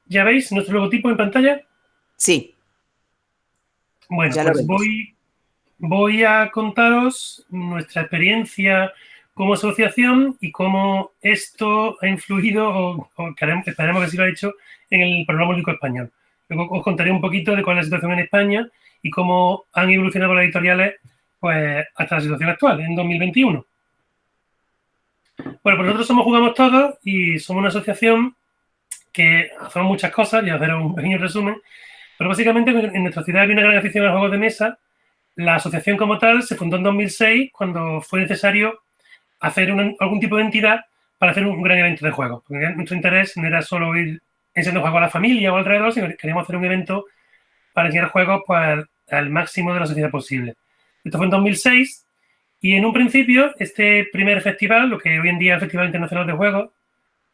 ¿Ya veis nuestro logotipo en pantalla? Sí. Bueno, ya pues voy a contaros nuestra experiencia como asociación y cómo esto ha influido, o esperemos que sí lo ha hecho, en el programa lúdico español. Luego os contaré un poquito de cuál es la situación en España y cómo han evolucionado las editoriales pues, hasta la situación actual, en 2021. Bueno, pues nosotros Jugamos Todos y somos una asociación que hacemos muchas cosas, y os daré un pequeño resumen, pero básicamente en nuestra ciudad hay una gran afición a los juegos de mesa. La asociación como tal se fundó en 2006 cuando fue necesario hacer algún tipo de entidad para hacer un gran evento de juegos. Porque nuestro interés no era solo ir enseñando juegos a la familia o alrededor, sino que queríamos hacer un evento para enseñar juegos pues, al máximo de la sociedad posible. Esto fue en 2006 y en un principio este primer festival, lo que hoy en día es el Festival Internacional de Juegos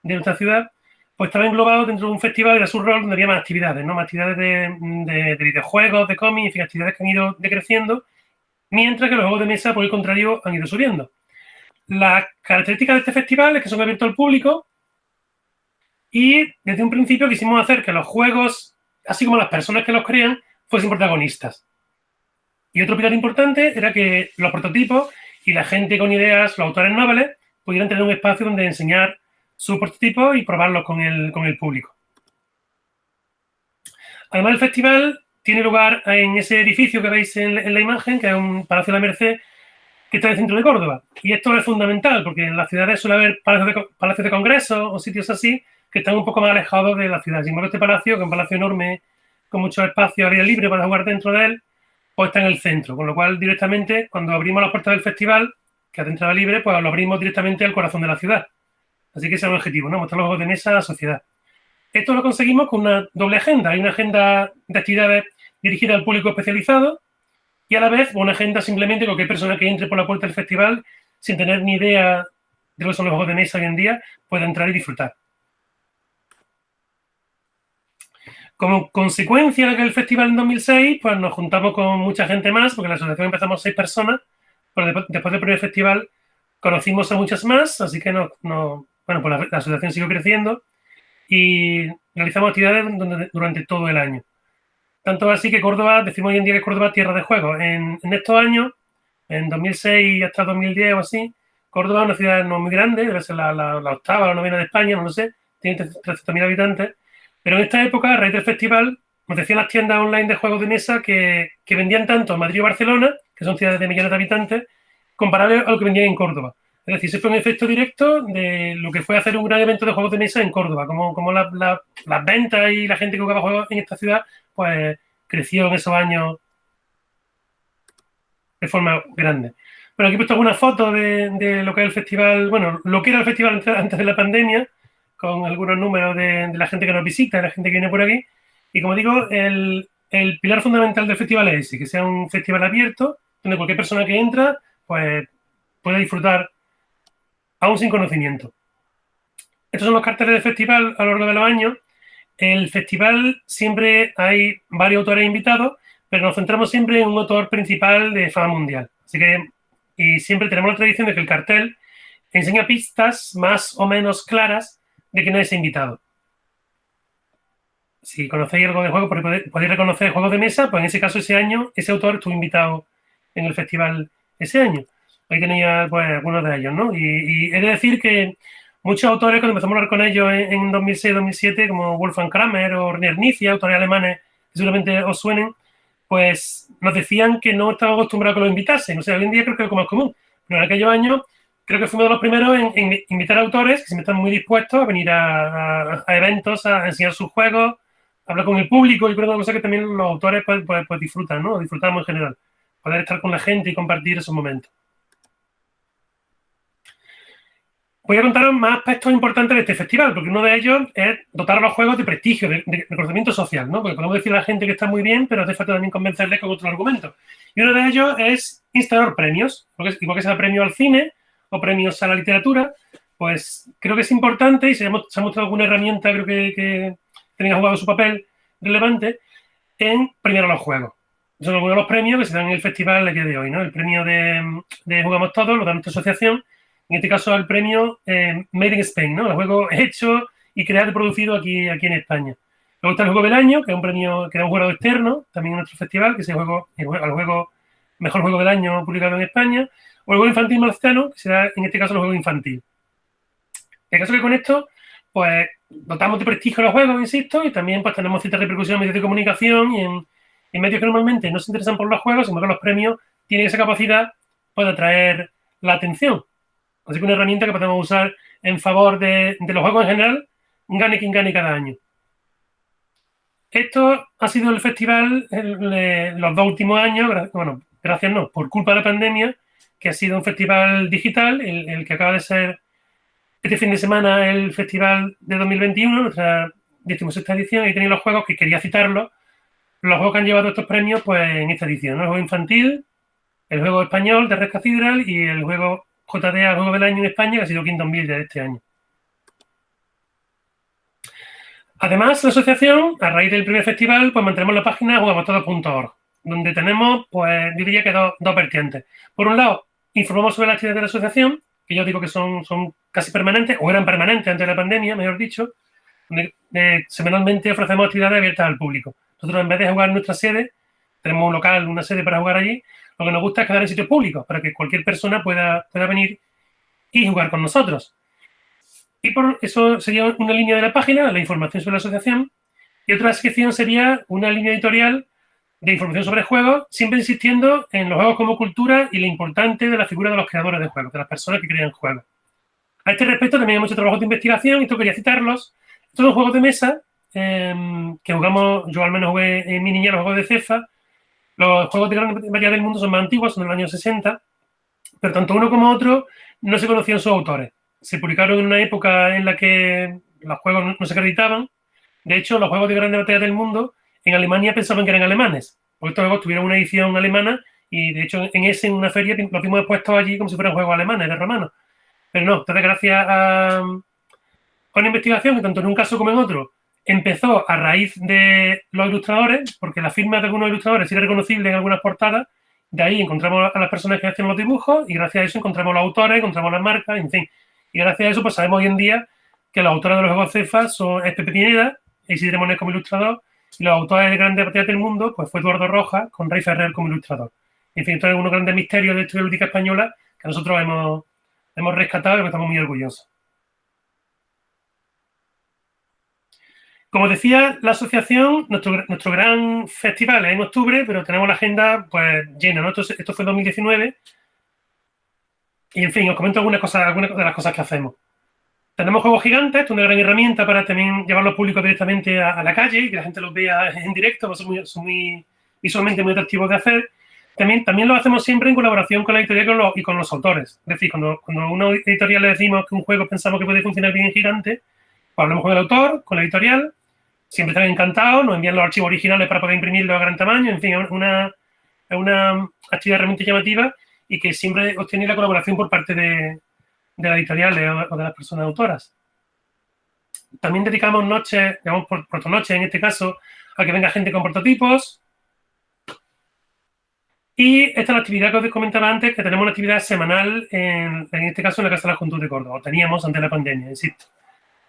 de nuestra ciudad, pues estaba englobado dentro de un festival, era su rol, donde había más actividades, ¿no? Más actividades de videojuegos, de cómics, en fin, actividades que han ido decreciendo, mientras que los juegos de mesa, por el contrario, han ido subiendo. Las características de este festival es que son abiertos al público y desde un principio quisimos hacer que los juegos, así como las personas que los crean, fuesen protagonistas. Y otro pilar importante era que los prototipos y la gente con ideas, los autores noveles, pudieran tener un espacio donde enseñar sus prototipos y probarlos con el público. Además, el festival tiene lugar en ese edificio que veis en la imagen, que es un Palacio de la Merced, que está en el centro de Córdoba. Y esto es fundamental, porque en las ciudades suele haber palacios de congresos o sitios así que están un poco más alejados de la ciudad. Sin embargo, este palacio, que es un palacio enorme, con mucho espacio al aire libre para jugar dentro de él, pues está en el centro. Con lo cual, directamente, cuando abrimos las puertas del festival, que es de entrada libre, pues lo abrimos directamente al corazón de la ciudad. Así que ese es el objetivo, ¿no? Mostrar los juegos de mesa a la sociedad. Esto lo conseguimos con una doble agenda. Hay una agenda de actividades dirigida al público especializado y a la vez una agenda simplemente con cualquier persona que entre por la puerta del festival sin tener ni idea de lo que son los juegos de mesa hoy en día pueda entrar y disfrutar. Como consecuencia de que el festival en 2006, pues nos juntamos con mucha gente más, porque la asociación empezamos 6 personas, pero después del primer festival conocimos a muchas más, así que bueno, pues la asociación siguió creciendo y realizamos actividades durante todo el año. Tanto así que Córdoba, decimos hoy en día que Córdoba es tierra de juegos. En estos años, en 2006 hasta 2010 o así, Córdoba es una ciudad no muy grande, debe ser la octava o la novena de España, no lo sé, tiene 300.000 habitantes, pero en esta época, a raíz del festival, nos decían las tiendas online de juegos de mesa que vendían tanto en Madrid o Barcelona, que son ciudades de millones de habitantes, comparable a lo que vendían en Córdoba. Es decir, ese fue un efecto directo de lo que fue hacer un gran evento de juegos de mesa en Córdoba, como las ventas y la gente que jugaba juegos en esta ciudad, pues creció en esos años de forma grande. Bueno, aquí he puesto algunas fotos de lo que es el festival, bueno, lo que era el festival antes de la pandemia, con algunos números de la gente que nos visita, de la gente que viene por aquí. Y como digo, el pilar fundamental del festival es ese, que sea un festival abierto, donde cualquier persona que entra, pues puede disfrutar aún sin conocimiento. Estos son los carteles del festival a lo largo de los años. El festival siempre hay varios autores invitados, pero nos centramos siempre en un autor principal de fama mundial. Así que, y siempre tenemos la tradición de que el cartel enseña pistas más o menos claras de quién es ese invitado. Si conocéis algo de juego, podéis reconocer juegos de mesa, pues en ese caso ese año, ese autor estuvo invitado en el festival ese año. Ahí tenéis pues, algunos de ellos, ¿no? Y he de decir que muchos autores, cuando empezamos a hablar con ellos en 2006-2007, como Wolfgang Kramer o René Knizia, autores alemanes que seguramente os suenen, pues nos decían que no estaban acostumbrados a que los invitasen. O sea, hoy en día creo que es algo más común. Pero en aquellos años creo que fuimos de los primeros en invitar a autores que siempre están muy dispuestos a venir a eventos, a enseñar sus juegos, a hablar con el público. Y creo que es una cosa que también los autores pues disfrutan, ¿no? Disfrutamos en general. Poder estar con la gente y compartir esos momentos. Voy a contaros más aspectos importantes de este festival, porque uno de ellos es dotar a los juegos de prestigio, de reconocimiento social, ¿no? Porque podemos decir a la gente que está muy bien, pero hace falta también convencerles con otros argumentos. Y uno de ellos es instaurar premios, porque igual que se da premio al cine o premios a la literatura, pues creo que es importante y se ha mostrado alguna herramienta, creo que tenía jugado su papel relevante en premiar a los juegos. Son algunos de los premios que se dan en el festival el día de hoy, ¿no? El premio de Jugamos Todos lo da nuestra asociación. En este caso, el premio Made in Spain, ¿no? El juego hecho y creado y producido aquí en España. Luego está el Juego del Año, que es un premio que da un jurado externo, también en nuestro festival, que es el mejor juego del año publicado en España. O el Juego Infantil Marciano, que será, en este caso, el juego infantil. El caso que con esto, pues, dotamos de prestigio a los juegos, insisto, y también pues tenemos cierta repercusión en medios de comunicación y en medios que normalmente no se interesan por los juegos, sino que los premios tienen esa capacidad pues, de atraer la atención. Así que una herramienta que podemos usar en favor de los juegos en general, gane quien gane cada año. Esto ha sido el festival los 2 últimos años, por culpa de la pandemia, que ha sido un festival digital, el que acaba de ser este fin de semana el festival de 2021, nuestra 16ª edición, y tenía los juegos que quería citarlos, los juegos que han llevado estos premios pues en esta edición, ¿no? El juego infantil, el juego español de Red Cathedral y el juego JDA, Juego del Año en España, que ha sido Kingdom Builder de este año. Además, la asociación, a raíz del primer festival, pues mantenemos la página jugamostodos.org, donde tenemos, pues, diría que dos vertientes. Por un lado, informamos sobre las actividades de la asociación, que yo digo que son casi permanentes, o eran permanentes antes de la pandemia, mejor dicho, donde semanalmente ofrecemos actividades abiertas al público. Nosotros, en vez de jugar en nuestra sede, tenemos un local, una sede para jugar allí. Lo que nos gusta es quedar en sitios públicos para que cualquier persona pueda venir y jugar con nosotros. Y por eso sería una línea de la página, la información sobre la asociación, y otra sección sería una línea editorial de información sobre juegos, siempre insistiendo en los juegos como cultura y lo importante de la figura de los creadores de juegos, de las personas que crean juegos. A este respecto también hay mucho trabajo de investigación, y esto quería citarlos. Estos son juegos de mesa que jugamos, yo al menos jugué en mi niñez los juegos de Cefa. Los juegos de gran variedad del mundo son más antiguos, son de los años 60, pero tanto uno como otro no se conocían sus autores. Se publicaron en una época en la que los juegos no se acreditaban. De hecho, los juegos de grandes batallas del mundo en Alemania pensaban que eran alemanes, porque estos juegos tuvieron una edición alemana y, de hecho, en una feria los vimos expuestos allí como si fueran juegos alemanes, de romanos. Pero no, entonces, gracias a una investigación que tanto en un caso como en otro empezó a raíz de los ilustradores, porque la firma de algunos ilustradores era reconocible en algunas portadas. De ahí encontramos a las personas que hacían los dibujos y gracias a eso encontramos los autores, encontramos las marcas, en fin. Y gracias a eso pues sabemos hoy en día que los autores de los juegos CEFA son Pepe Pineda, Isidre Monet como ilustrador, y los autores de grandes batallas del mundo pues fue Eduardo Rojas con Rey Ferrer como ilustrador. En fin, esto es uno de los grandes misterios de la historia lúdica española que nosotros hemos rescatado y que estamos muy orgullosos. Como decía, la asociación, nuestro gran festival es en octubre, pero tenemos la agenda pues llena, ¿no? Esto fue en 2019. Y, en fin, os comento algunas de las cosas que hacemos. Tenemos juegos gigantes, esto es una gran herramienta para también llevarlo al público directamente a la calle y que la gente los vea en directo, pues son muy visualmente muy atractivos de hacer. También lo hacemos siempre en colaboración con la editorial y con los autores. Es decir, cuando a una editorial le decimos que un juego pensamos que puede funcionar bien en gigante, pues hablamos con el autor, con la editorial. Siempre están encantados, nos envían los archivos originales para poder imprimirlos a gran tamaño. En fin, es una actividad realmente llamativa y que siempre obtiene la colaboración por parte de la editorial o de las personas autoras. También dedicamos noches, digamos, protonoches en este caso, a que venga gente con prototipos. Y esta es la actividad que os comentaba antes, que tenemos una actividad semanal, en este caso en la Casa de la Juventud de Córdoba. O teníamos antes de la pandemia, insisto.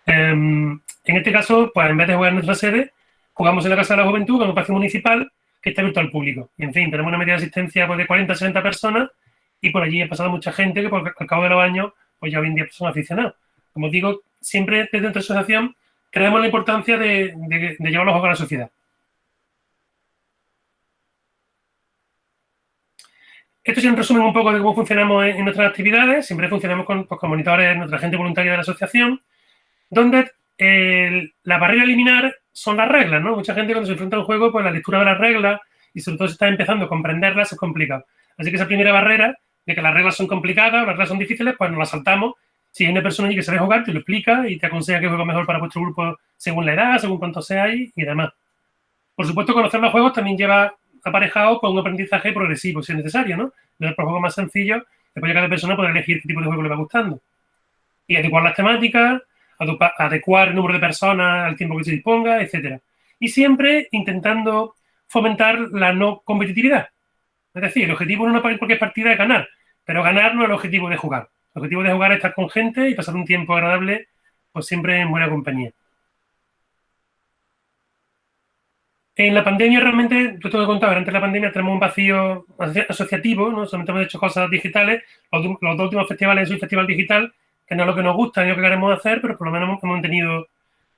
En este caso, pues en vez de jugar en nuestra sede, jugamos en la Casa de la Juventud, que es un espacio municipal que está abierto al público. Y, en fin, tenemos una media de asistencia pues, de 40 a 60 personas y por allí ha pasado mucha gente que al cabo de los años pues ya hoy en día son aficionados. Como digo, siempre desde nuestra asociación creemos la importancia de llevar los juegos a la sociedad. Esto es un resumen un poco de cómo funcionamos en nuestras actividades. Siempre funcionamos con monitores, nuestra gente voluntaria de la asociación, donde la barrera a eliminar son las reglas, ¿no? Mucha gente cuando se enfrenta a un juego, pues la lectura de las reglas y sobre todo si está empezando a comprenderlas es complicado. Así que esa primera barrera de que las reglas son complicadas, las reglas son difíciles, pues nos las saltamos. Si hay una persona allí que sabe jugar, te lo explica y te aconseja qué juego mejor para vuestro grupo según la edad, según cuánto seáis y demás. Por supuesto, conocer los juegos también lleva aparejado con un aprendizaje progresivo, si es necesario, ¿no? De por juegos más sencillos, después ya cada persona puede elegir qué tipo de juego le va gustando. Y adecuar las temáticas, adecuar el número de personas al tiempo que se disponga, etc. Y siempre intentando fomentar la no competitividad. Es decir, el objetivo no en cualquier partida es ganar, pero ganar no es el objetivo de jugar. El objetivo de jugar es estar con gente y pasar un tiempo agradable, pues siempre en buena compañía. En la pandemia realmente, yo tengo que contar, antes de la pandemia tenemos un vacío asociativo, ¿no? Solamente hemos hecho cosas digitales. Los dos últimos festivales son un festival digital, que no es lo que nos gusta ni lo que queremos hacer, pero por lo menos hemos mantenido,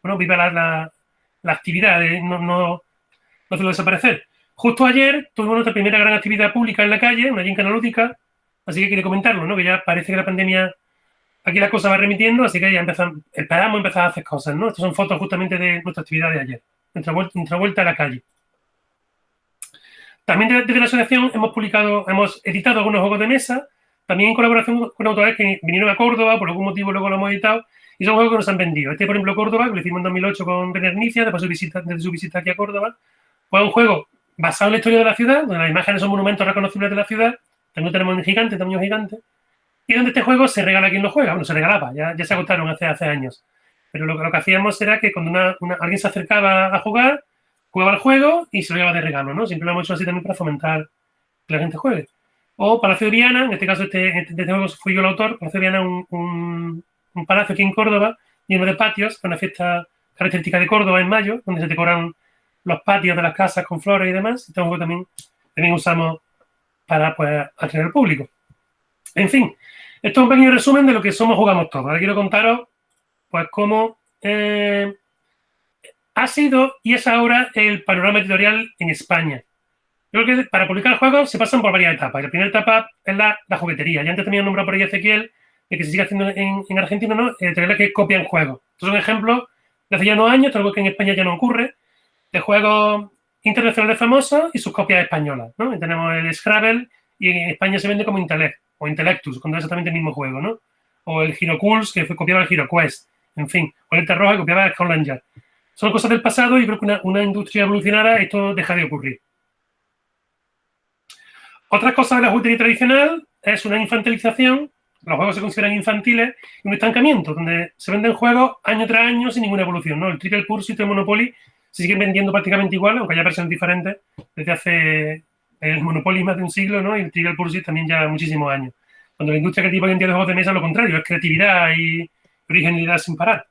bueno, viva la actividad, no hacerlo desaparecer. Justo ayer tuvimos nuestra primera gran actividad pública en la calle, una gincana lúdica, así que quería comentarlo, ¿no? Que ya parece que la pandemia, aquí la cosa va remitiendo, así que ya esperamos empezar a hacer cosas, ¿no? Estas son fotos justamente de nuestra actividad de ayer, nuestra vuelta a la calle. También desde la asociación hemos editado algunos juegos de mesa, también en colaboración con autores que vinieron a Córdoba, por algún motivo luego lo hemos editado, y son juegos que nos han vendido. Este, por ejemplo, Córdoba, que lo hicimos en 2008 con René Nicia, desde su visita aquí a Córdoba, fue un juego basado en la historia de la ciudad, donde las imágenes son monumentos reconocibles de la ciudad, también tenemos en gigante, tamaño gigante, y donde este juego se regala a quien lo juega. Bueno, se regalaba, ya se agotaron hace años. Pero lo que hacíamos era que cuando alguien se acercaba a jugar, jugaba el juego y se lo llevaba de regalo, ¿no? Siempre lo hemos hecho así también para fomentar que la gente juegue. O Palacio de Viana, en este caso este juego fui yo el autor. Palacio de Viana es un palacio aquí en Córdoba, lleno de patios, una fiesta característica de Córdoba en mayo, donde se decoran los patios de las casas con flores y demás. Este juego también usamos para pues, atraer al público. En fin, esto es un pequeño resumen de lo que somos Jugamos Todos. Ahora quiero contaros pues cómo ha sido y es ahora el panorama editorial en España. Yo creo que para publicar juegos se pasan por varias etapas. La primera etapa es la juguetería. Ya antes también nombrado por ahí Ezequiel, de que se sigue haciendo en Argentina, ¿no? Editoriales que copian juegos. Estos son ejemplos de hace ya unos años, algo que en España ya no ocurre, de juegos internacionales famosos y sus copias españolas, ¿no? Y tenemos el Scrabble y en España se vende como Intellect o Intellectus, cuando es exactamente el mismo juego, ¿no? O el HeroCults, que copiaba el HeroQuest, en fin. O el Terroja, que copiaba el Scotland Yard. Son cosas del pasado y creo que una industria evolucionara esto deja de ocurrir. Otra cosa de la juguetería tradicional es una infantilización los juegos se consideran infantiles y un estancamiento, donde se venden juegos año tras año sin ninguna evolución, ¿no? El Trivial Pursuit y el Monopoly se siguen vendiendo prácticamente igual, aunque haya versiones diferentes, desde hace el Monopoly más de un siglo, ¿no? Y el Trivial Pursuit también ya muchísimos años. Cuando la industria creativa hoy en día de juegos de mesa es lo contrario, es creatividad y originalidad sin parar.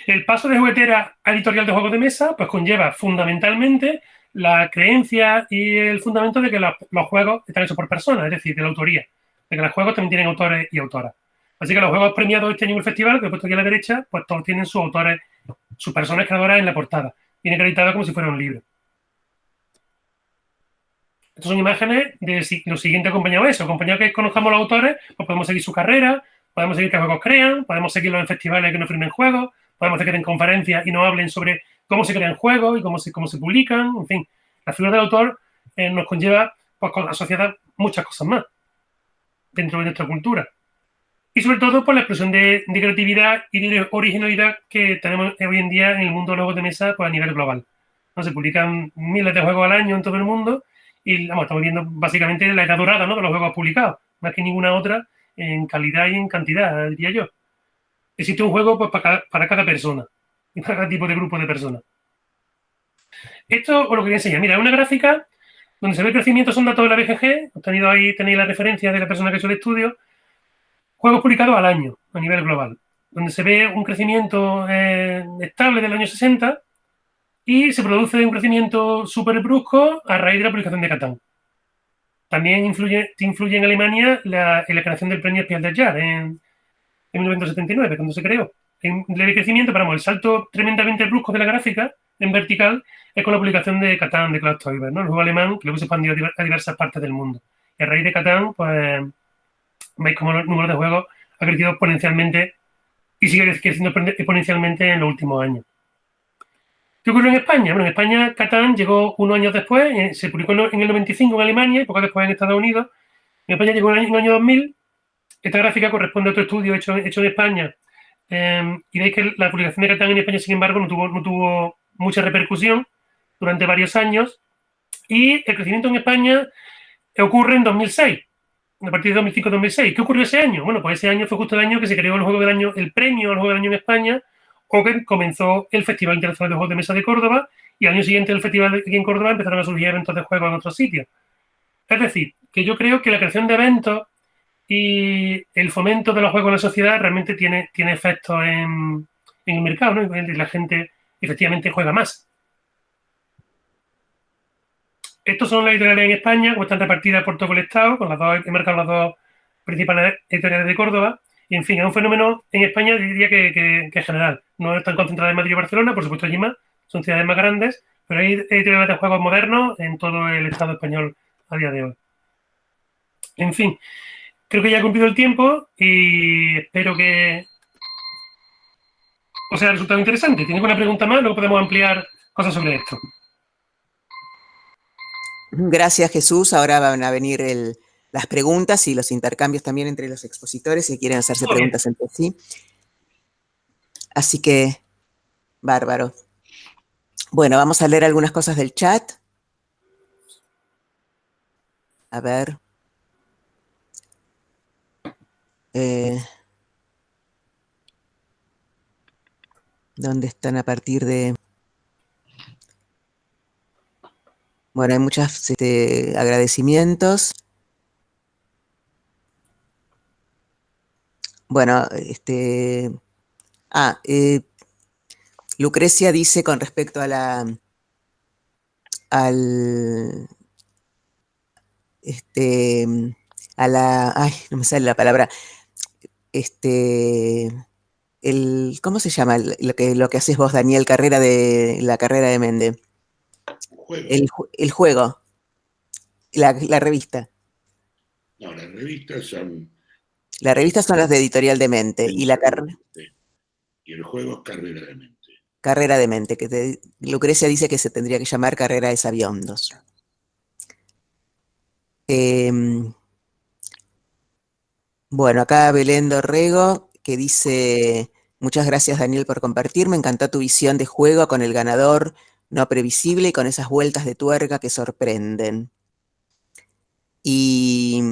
El paso de juguetera a editorial de juegos de mesa pues conlleva fundamentalmente la creencia y el fundamento de que los juegos están hechos por personas, es decir, de la autoría, de que los juegos también tienen autores y autoras. Así que los juegos premiados este año en el festival, que he puesto aquí a la derecha, pues todos tienen sus autores, sus personas creadoras en la portada. Viene acreditado como si fuera un libro. Estas son imágenes de lo siguiente acompañado a eso. Acompañado que conozcamos los autores, pues podemos seguir su carrera, podemos seguir qué juegos crean, podemos seguirlos en festivales que nos firmen juegos, podemos hacer que den conferencias y nos hablen sobre cómo se crean juegos y cómo se publican. En fin, la figura del autor nos conlleva pues, asociada muchas cosas más dentro de nuestra cultura. Y sobre todo por la expresión de creatividad y de originalidad que tenemos hoy en día en el mundo de los juegos de mesa pues, a nivel global. ¿No? Se publican miles de juegos al año en todo el mundo y vamos, estamos viendo básicamente la edad dorada, ¿no? De los juegos publicados, más que ninguna otra en calidad y en cantidad, diría yo. Existe un juego pues, para cada persona y para cada tipo de grupo de personas. Esto os lo quería enseñar. Mira, una gráfica donde se ve el crecimiento, son datos de la BGG, tenéis la referencia de la persona que ha hecho el estudio, juegos publicados al año a nivel global, donde se ve un crecimiento estable del año 60 y se produce un crecimiento súper brusco a raíz de la publicación de Catán. También influye en Alemania en la creación del premio Spiel des Jahres en 1979, cuando se creó. En leve crecimiento, pero vamos, el salto tremendamente brusco de la gráfica en vertical es con la publicación de Catán de Klaus Teuber, ¿no? El juego alemán que luego se expandió a diversas partes del mundo. Y a raíz de Catán, pues veis cómo el número de juegos ha crecido exponencialmente y sigue creciendo exponencialmente en los últimos años. ¿Qué ocurrió en España? Bueno, en España Catán llegó unos años después, se publicó en el 95 en Alemania y poco después en Estados Unidos. En España llegó en el año 2000. Esta gráfica corresponde a otro estudio hecho en España. Y veis que la publicación de Catán en España, sin embargo, no tuvo mucha repercusión durante varios años. Y el crecimiento en España ocurre en 2006, a partir de 2005-2006. ¿Qué ocurrió ese año? Bueno, pues ese año fue justo el año que se creó el juego del año, el premio al juego del año en España, o que comenzó el Festival Internacional de Juegos de Mesa de Córdoba, y al año siguiente del festival aquí en Córdoba empezaron a surgir eventos de juegos en otros sitios. Es decir, que yo creo que la creación de eventos y el fomento de los juegos en la sociedad realmente tiene efectos en el mercado, ¿no? Y la gente efectivamente juega más. Estos son las editoriales en España, como están repartidas por todo el Estado, he marcado las dos principales editoriales de Córdoba. Y, en fin, es un fenómeno en España, diría que es general. No están concentradas en Madrid y Barcelona, por supuesto allí más, son ciudades más grandes, pero hay editoriales de juegos modernos en todo el Estado español a día de hoy. En fin, creo que ya he cumplido el tiempo y espero que os haya resultado interesante. ¿Tienes alguna pregunta más? Luego podemos ampliar cosas sobre esto. Gracias, Jesús. Ahora van a venir las preguntas y los intercambios también entre los expositores si quieren hacerse preguntas entre sí. Así que, bárbaro. Bueno, vamos a leer algunas cosas del chat. A ver. ¿Dónde están a partir de...? Bueno, hay muchos agradecimientos. Bueno, Lucrecia dice con respecto a ay, no me sale la palabra, ¿cómo se llama lo que haces vos, Daniel, la carrera de Mende? El juego, la revista. No, las revistas son... Las revistas son las de Editorial de Mente y la carrera... Y el juego es Carrera de Mente. Carrera de Mente, que Lucrecia dice que se tendría que llamar Carrera de Sabiondos. Bueno, acá Belén Dorrego, que dice: muchas gracias, Daniel, por compartir. Me encantó tu visión de juego con el ganador no previsible y con esas vueltas de tuerca que sorprenden. Y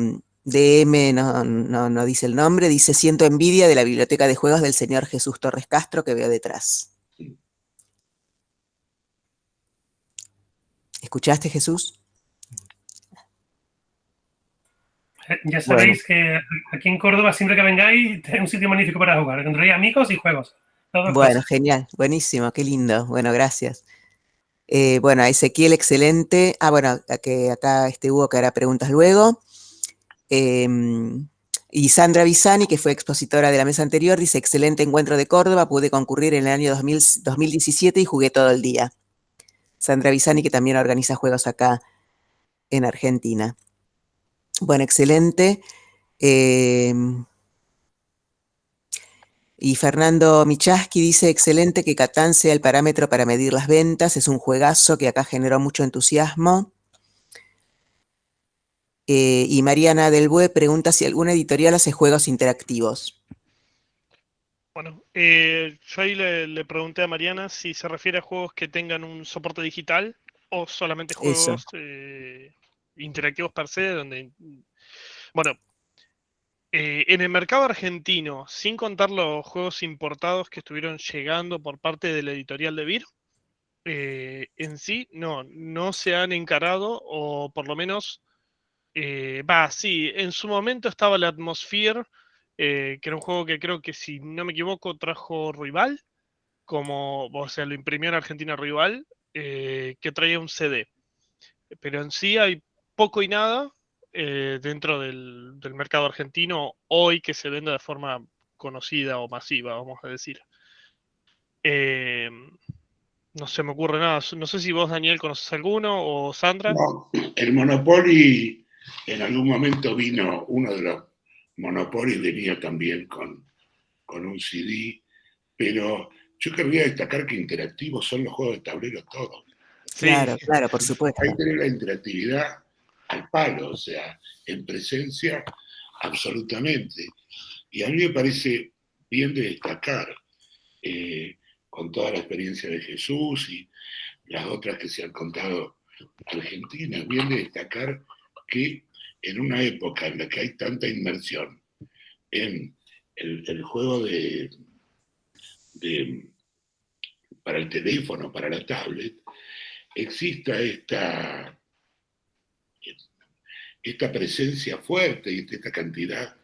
DM no dice el nombre, dice siento envidia de la biblioteca de juegos del señor Jesús Torres Castro que veo detrás. ¿Escuchaste, Jesús? Ya sabéis que aquí en Córdoba, siempre que vengáis, es un sitio magnífico para jugar. Encontraréis amigos y juegos. Bueno, genial, buenísimo, qué lindo. Bueno, gracias. Bueno, a Ezequiel, excelente. Bueno, que acá Hugo que hará preguntas luego. Y Sandra Bisani, que fue expositora de la mesa anterior, dice, excelente encuentro de Córdoba, pude concurrir en el año 2017 y jugué todo el día. Sandra Bisani, que también organiza juegos acá en Argentina. Bueno, excelente. Y Fernando Michaski dice, excelente que Catán sea el parámetro para medir las ventas, es un juegazo que acá generó mucho entusiasmo. Y Mariana Del Bue pregunta si alguna editorial hace juegos interactivos. Bueno, yo ahí le pregunté a Mariana si se refiere a juegos que tengan un soporte digital o solamente juegos interactivos per se, donde... Bueno, en el mercado argentino, sin contar los juegos importados que estuvieron llegando por parte de la editorial de Vir, en sí no se han encarado, o por lo menos, sí, en su momento estaba la Atmosphere, que era un juego que creo que, si no me equivoco, trajo Rival, o sea, lo imprimió en Argentina Rival, que traía un CD. Pero en sí hay poco y nada dentro del mercado argentino hoy que se venda de forma conocida o masiva, vamos a decir. No se me ocurre nada. No sé si vos, Daniel, conoces alguno o Sandra. No, el Monopoly, en algún momento vino, uno de los Monopoly venía también con un CD, pero yo querría destacar que interactivos son los juegos de tablero todos. Sí. Claro, por supuesto. Hay que tener la interactividad al palo, o sea, en presencia, absolutamente. Y a mí me parece bien de destacar, con toda la experiencia de Jesús y las otras que se han contado argentinas, bien de destacar que en una época en la que hay tanta inmersión en el juego para el teléfono, para la tablet, exista esta presencia fuerte y esta cantidad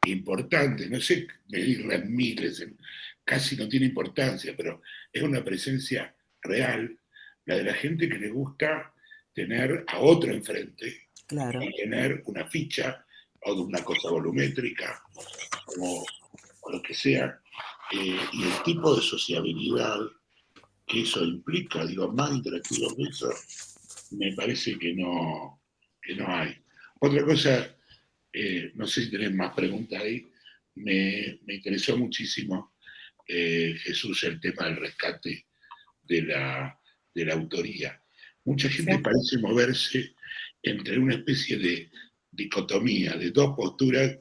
importante, no sé medirla en miles, casi no tiene importancia, pero es una presencia real, la de la gente que le gusta tener a otro enfrente, claro, y tener una ficha o de una cosa volumétrica o lo que sea, y el tipo de sociabilidad que eso implica, digo, más interactivo que eso, me parece que no hay. Otra cosa, no sé si tenés más preguntas ahí, me interesó muchísimo, Jesús, el tema del rescate de la autoría. Mucha gente parece moverse entre una especie de dicotomía, de dos posturas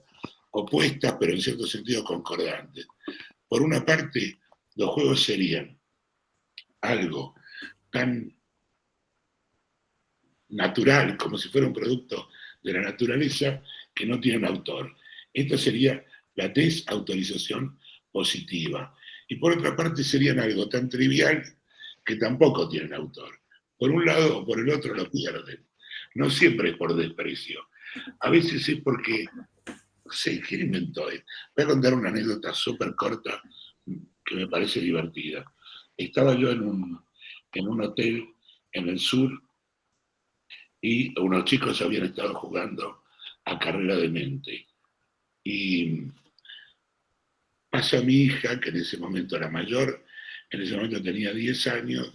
opuestas, pero en cierto sentido concordantes. Por una parte, los juegos serían algo tan natural, como si fuera un producto de la naturaleza, que no tiene un autor. Esto sería la desautorización positiva. Y por otra parte serían algo tan trivial que tampoco tienen autor. Por un lado o por el otro lo pierden. No siempre es por desprecio. A veces es porque, no sé, ¿quién inventó? Voy a contar una anécdota súper corta que me parece divertida. Estaba yo en un hotel en el sur y unos chicos habían estado jugando a carrera de mente. Y pasa mi hija, que en ese momento era mayor, en ese momento tenía 10 años,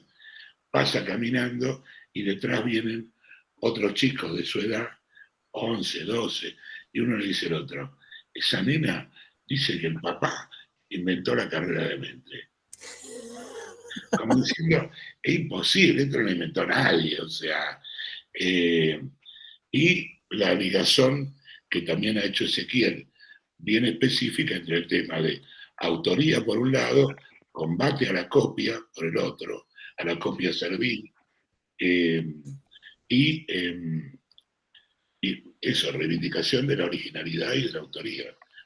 pasa caminando y detrás vienen otros chicos de su edad, 11, 12, y uno le dice al otro, esa nena dice que el papá inventó la carrera de mente. Como diciendo, es imposible, esto no lo inventó nadie, o sea, y la ligazón que también ha hecho Ezequiel, bien específica entre el tema de autoría por un lado, combate a la copia por el otro, a la copia servil, y Y eso, reivindicación de la originalidad y de la autoría,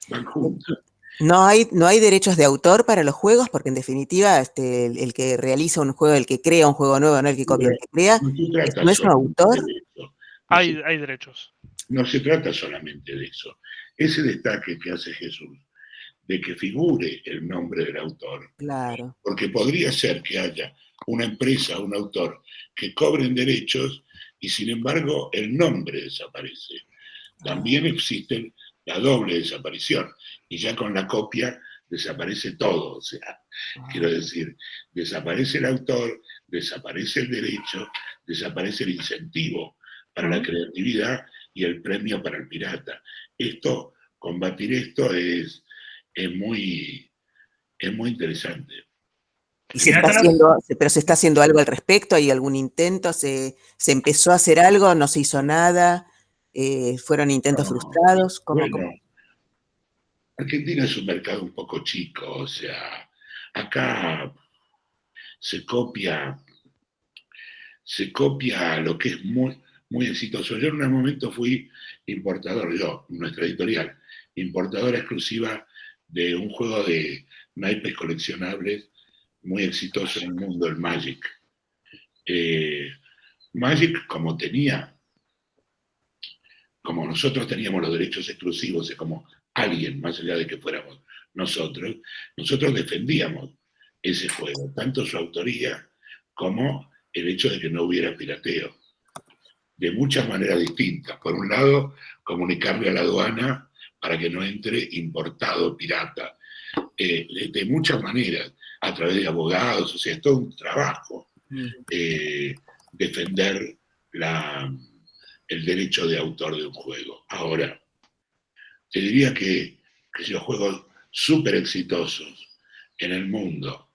van juntas. No hay derechos de autor para los juegos, porque en definitiva el que realiza un juego, el que crea un juego nuevo, no el que copia, el que crea, No se trata ¿no es un solamente autor? de eso. Hay derechos. No se trata solamente de eso. Ese destaque que hace Jesús, de que figure el nombre del autor, Claro. porque podría ser que haya una empresa, un autor, que cobren derechos y sin embargo el nombre desaparece. También existe la doble desaparición y ya con la copia desaparece todo. O sea, quiero decir, desaparece el autor, desaparece el derecho, desaparece el incentivo para la creatividad y el premio para el pirata. Combatir esto es muy interesante. ¿Y pero se está haciendo algo al respecto? ¿Hay algún intento? ¿Se empezó a hacer algo? ¿No se hizo nada? ¿Fueron intentos frustrados? ¿Cómo? Argentina es un mercado un poco chico, o sea, acá se copia lo que es muy exitoso. Yo en un momento fui importador, nuestra editorial, importadora exclusiva de un juego de naipes coleccionables muy exitoso en el mundo, el Magic. Magic, como nosotros teníamos los derechos exclusivos, es como alguien, más allá de que fuéramos nosotros defendíamos ese juego, tanto su autoría como el hecho de que no hubiera pirateo. De muchas maneras distintas. Por un lado, comunicarle a la aduana para que no entre importado pirata. De muchas maneras, a través de abogados, o sea, es todo un trabajo defender el derecho de autor de un juego. Ahora, te diría que los juegos súper exitosos en el mundo,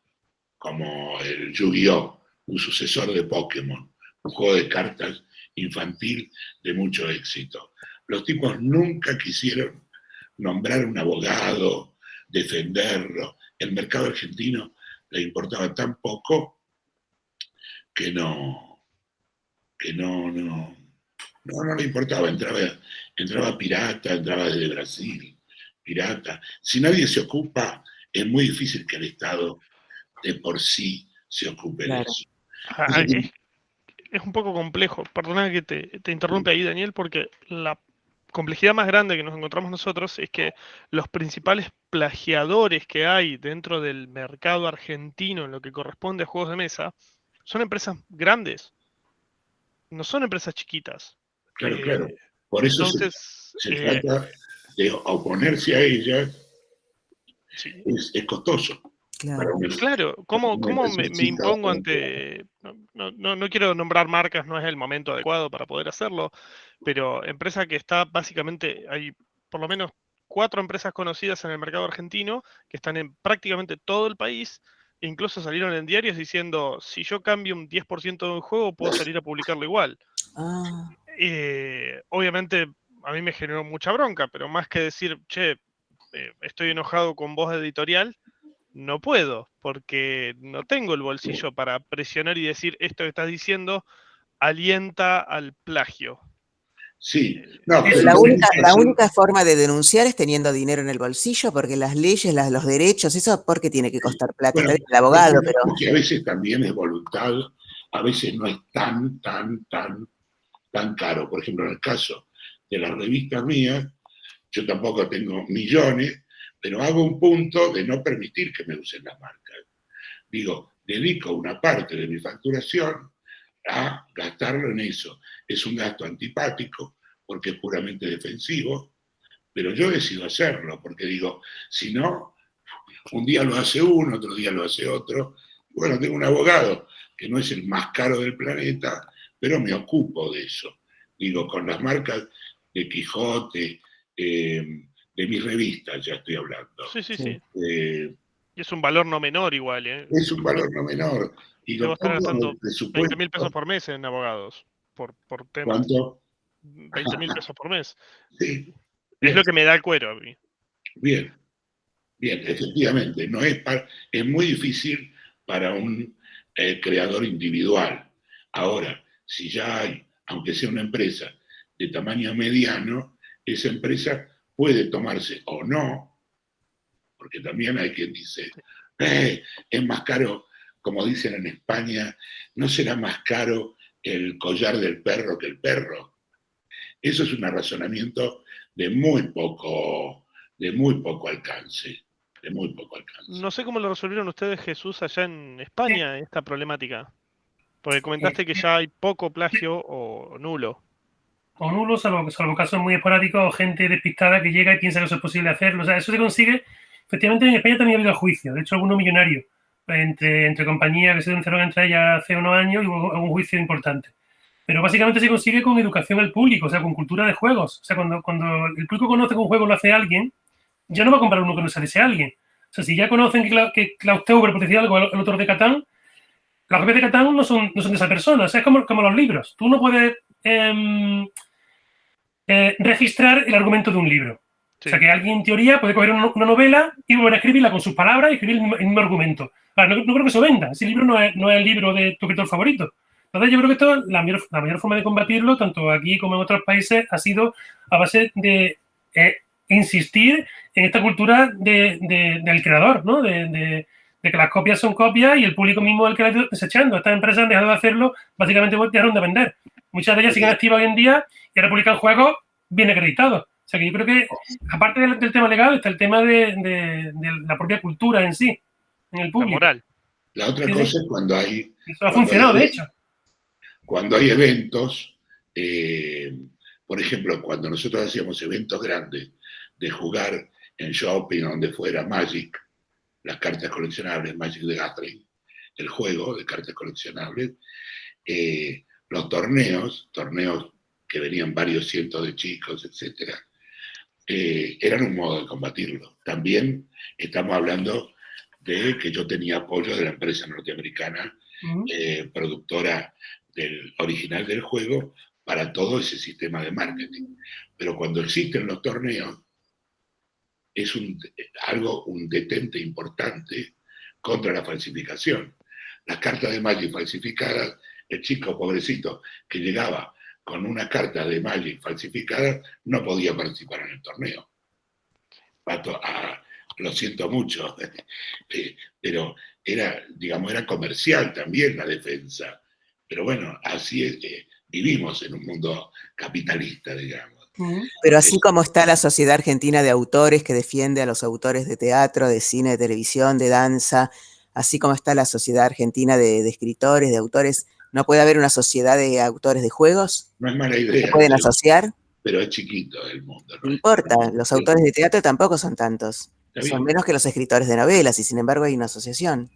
como el Yu-Gi-Oh!, un sucesor de Pokémon, un juego de cartas infantil de mucho éxito. Los tipos nunca quisieron nombrar un abogado, defenderlo. El mercado argentino le importaba tan poco que no le importaba. Entraba pirata, entraba desde Brasil, pirata. Si nadie se ocupa, es muy difícil que el Estado de por sí se ocupe de eso. Es un poco complejo. Perdona que te interrumpe ahí, Daniel, porque la complejidad más grande que nos encontramos nosotros es que los principales plagiadores que hay dentro del mercado argentino en lo que corresponde a juegos de mesa son empresas grandes, no son empresas chiquitas. Claro. Por eso entonces, se trata de oponerse a ellas. Sí. Es costoso. Claro, ¿cómo me impongo ante...? No quiero nombrar marcas, no es el momento adecuado para poder hacerlo, pero empresa que está básicamente, hay por lo menos 4 empresas conocidas en el mercado argentino que están en prácticamente todo el país, e incluso salieron en diarios diciendo, si yo cambio un 10% de un juego, puedo salir a publicarlo igual. Obviamente, a mí me generó mucha bronca, pero más que decir, che, estoy enojado con vos editorial, no puedo, porque no tengo el bolsillo para presionar y decir esto que estás diciendo alienta al plagio. Sí. La única forma de denunciar es teniendo dinero en el bolsillo, porque las leyes, los derechos, eso porque tiene que costar plata. Bueno, el abogado, pero... Que a veces también es voluntad, a veces no es tan caro. Por ejemplo, en el caso de las revistas mías, yo tampoco tengo millones, pero hago un punto de no permitir que me usen las marcas. Digo, dedico una parte de mi facturación a gastarlo en eso. Es un gasto antipático porque es puramente defensivo, pero yo decido hacerlo porque digo, si no, un día lo hace uno, otro día lo hace otro. Bueno, tengo un abogado que no es el más caro del planeta, pero me ocupo de eso. Digo, con las marcas de Quijote, de mis revistas, ya estoy hablando. Sí. Y es un valor no menor igual, ¿eh? Es un valor no menor. Y debo estar gastando 20.000 pesos por mes en abogados, por temas. ¿Cuánto? 20.000 pesos por mes. Sí. Es lo que me da el cuero a mí. Bien, efectivamente. Es muy difícil para un creador individual. Ahora, si ya hay, aunque sea una empresa, de tamaño mediano, esa empresa puede tomarse o no, porque también hay quien dice, es más caro, como dicen en España, ¿no será más caro el collar del perro que el perro? Eso es un razonamiento de muy poco alcance. De muy poco alcance. No sé cómo lo resolvieron ustedes, Jesús, allá en España, esta problemática. Porque comentaste que ya hay poco plagio o nulo. O nulo, salvo casos muy esporádicos o gente despistada que llega y piensa que eso es posible hacerlo. O sea, eso se consigue. Efectivamente, en España también ha habido juicio. De hecho, algunos millonarios entre compañías que se denunciaron entre ellas hace unos años y hubo un juicio importante. Pero básicamente se consigue con educación al público, o sea, con cultura de juegos. O sea, cuando el público conoce que un juego lo hace alguien, ya no va a comprar uno que no sea de ese alguien. O sea, si ya conocen que Klaus Teuber, por decir algo, el autor de Catán, las copias de Catán no son de esa persona. O sea, es como los libros. Tú no puedes registrar el argumento de un libro. Sí. O sea, que alguien en teoría puede coger una novela y volver a escribirla con sus palabras y escribir el mismo argumento. Ahora, no creo que eso venda. Ese libro no es el libro de tu escritor favorito. Entonces, yo creo que esto, la mayor forma de combatirlo, tanto aquí como en otros países, ha sido a base de insistir en esta cultura del creador, ¿no? De que las copias son copias y el público mismo es el que las está desechando. Estas empresas han dejado de hacerlo, básicamente dejaron de vender. Muchas de ellas siguen activas hoy en día y ahora publican juegos bien acreditados. O sea que yo creo que, aparte del tema legal, está el tema de la propia cultura en sí, en el público. La moral. La otra cosa es cuando hay... Eso ha funcionado, de hecho. Cuando hay eventos, por ejemplo, cuando nosotros hacíamos eventos grandes de jugar en shopping, donde fuera Magic, las cartas coleccionables, Magic the Gathering, el juego de cartas coleccionables, los torneos que venían varios cientos de chicos, etc., eran un modo de combatirlo. También estamos hablando de que yo tenía apoyo de la empresa norteamericana, productora del original del juego, para todo ese sistema de marketing. Pero cuando existen los torneos, es un detente importante contra la falsificación. Las cartas de Magic falsificadas, el chico pobrecito que llegaba con una carta de Magic falsificada no podía participar en el torneo. Lo siento mucho, pero era comercial también la defensa. Pero bueno, así es, vivimos en un mundo capitalista, digamos. Pero así como está la Sociedad Argentina de Autores, que defiende a los autores de teatro, de cine, de televisión, de danza, así como está la Sociedad Argentina de Escritores, de Autores, ¿no puede haber una sociedad de autores de juegos? No es mala idea. ¿Se pueden asociar? Pero es chiquito el mundo. No importa, los autores de teatro tampoco son tantos. Son menos que los escritores de novelas y sin embargo hay una asociación.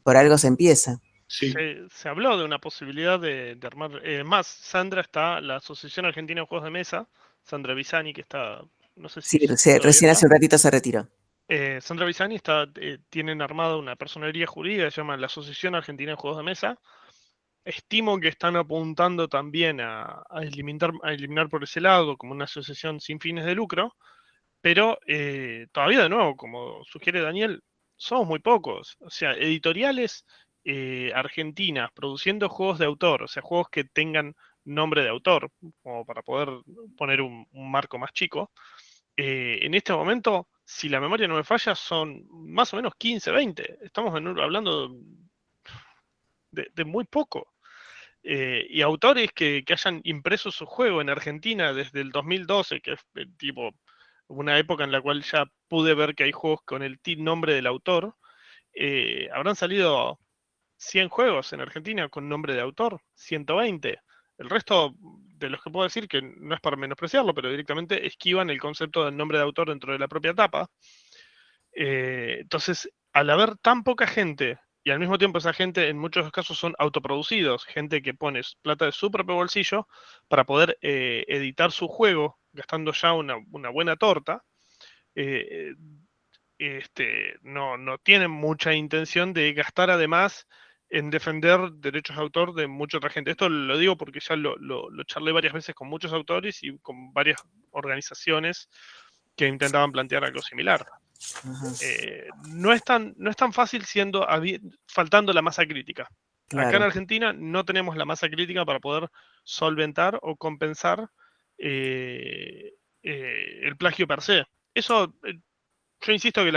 Por algo se empieza. Sí. Se habló de una posibilidad de armar. Más, Sandra está, la Asociación Argentina de Juegos de Mesa, Sandra Bisani, que está, no sé si... Sí, recién hace un ratito se retiró. Sandra Bisani tienen armada una personería jurídica, se llama la Asociación Argentina de Juegos de Mesa. Estimo que están apuntando también a eliminar por ese lado como una asociación sin fines de lucro, pero todavía de nuevo, como sugiere Daniel, somos muy pocos. O sea, editoriales argentinas produciendo juegos de autor, o sea, juegos que tengan nombre de autor, como para poder poner un marco más chico. En este momento, si la memoria no me falla, son más o menos 15, 20. Estamos hablando de muy poco. Y autores que hayan impreso su juego en Argentina desde el 2012, que es tipo una época en la cual ya pude ver que hay juegos con el nombre del autor, habrán salido 100 juegos en Argentina con nombre de autor, 120. El resto de los que puedo decir, que no es para menospreciarlo, pero directamente esquivan el concepto del nombre de autor dentro de la propia tapa. Entonces, al haber tan poca gente, y al mismo tiempo esa gente en muchos casos son autoproducidos, gente que pone plata de su propio bolsillo para poder editar su juego, gastando ya una buena torta, no tienen mucha intención de gastar además en defender derechos de autor de mucha otra gente. Esto lo digo porque ya lo charlé varias veces con muchos autores y con varias organizaciones que intentaban plantear algo similar. No es tan fácil faltando la masa crítica. Claro. Acá en Argentina no tenemos la masa crítica para poder solventar o compensar el plagio per se. Eso, yo insisto que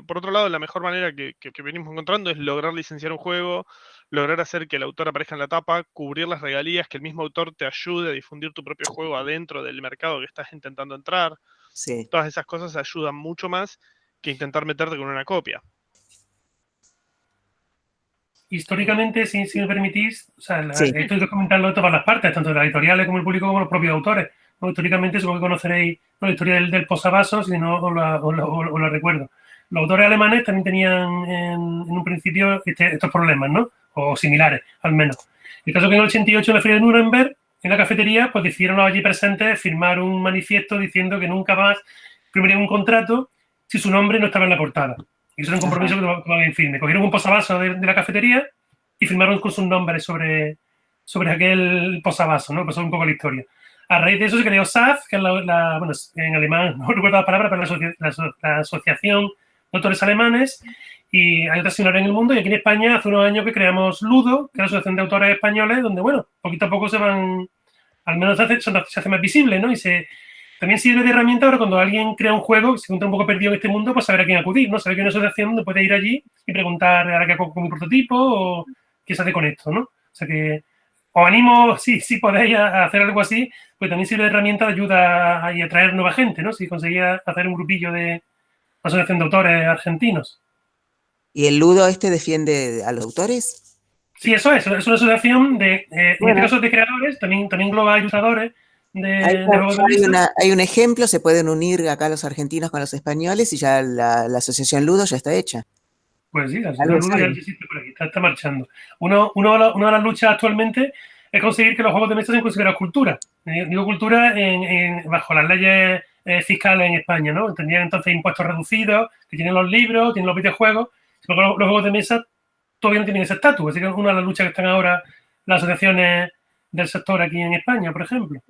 por otro lado, la mejor manera que venimos encontrando es lograr licenciar un juego, lograr hacer que el autor aparezca en la tapa, cubrir las regalías, que el mismo autor te ayude a difundir tu propio juego adentro del mercado que estás intentando entrar. Sí. Todas esas cosas ayudan mucho más que intentar meterte con una copia. Históricamente, si me permitís, o sea, Sí. esto hay que comentarlo de todas las partes, tanto de las editoriales como el público como los propios autores. ¿No? Históricamente, supongo que conoceréis, ¿no?, la historia del posavasos, si no os la recuerdo. Los autores alemanes también tenían en un principio estos problemas, ¿no? O similares, al menos. El caso que en el 88, en la Feria de Nuremberg, en la cafetería, pues decidieron los allí presentes firmar un manifiesto diciendo que nunca más firmarían un contrato si su nombre no estaba en la portada. Y eso era un compromiso que tomaban en firme. Cogieron un posavasos de la cafetería y firmaron con sus nombres sobre aquel posavasos, ¿no? Pasó un poco la historia. A raíz de eso se creó SAZ, que es bueno, en alemán no recuerdo la palabra, pero la Asociación de Autores Alemanes, y hay otras similares en el mundo. Y aquí en España hace unos años que creamos Ludo, que es la Asociación de Autores Españoles, donde, bueno, poquito a poco se van, al menos se hace más visible, ¿no? Y también sirve de herramienta para cuando alguien crea un juego, se encuentra un poco perdido en este mundo, pues saber a quién acudir, ¿no? Saber que hay una asociación donde puede ir allí y preguntar ahora qué hago con mi prototipo o qué se hace con esto, ¿no? O sea que os animo, si podéis, a hacer algo así, pues también sirve de herramienta de ayuda a atraer nueva gente, ¿no? Si conseguís hacer un grupillo de asociación de autores argentinos. ¿Y el Ludo defiende a los autores? Sí, eso es una asociación de, en este caso de creadores, también engloba ilustradores de juegos de mesa. Hay un ejemplo, se pueden unir acá los argentinos con los españoles y ya la asociación Ludo ya está hecha. Pues sí, la asociación Ludo ya existe por aquí, está marchando. Una de las luchas actualmente es conseguir que los juegos de mesa sean considerados cultura. Digo cultura bajo las leyes fiscales en España, ¿no? Tendrían entonces impuestos reducidos, que tienen los libros, tienen los videojuegos, pero los juegos de mesa todavía no tienen ese estatus. Así que es una de las luchas que están ahora las asociaciones del sector aquí en España, por ejemplo.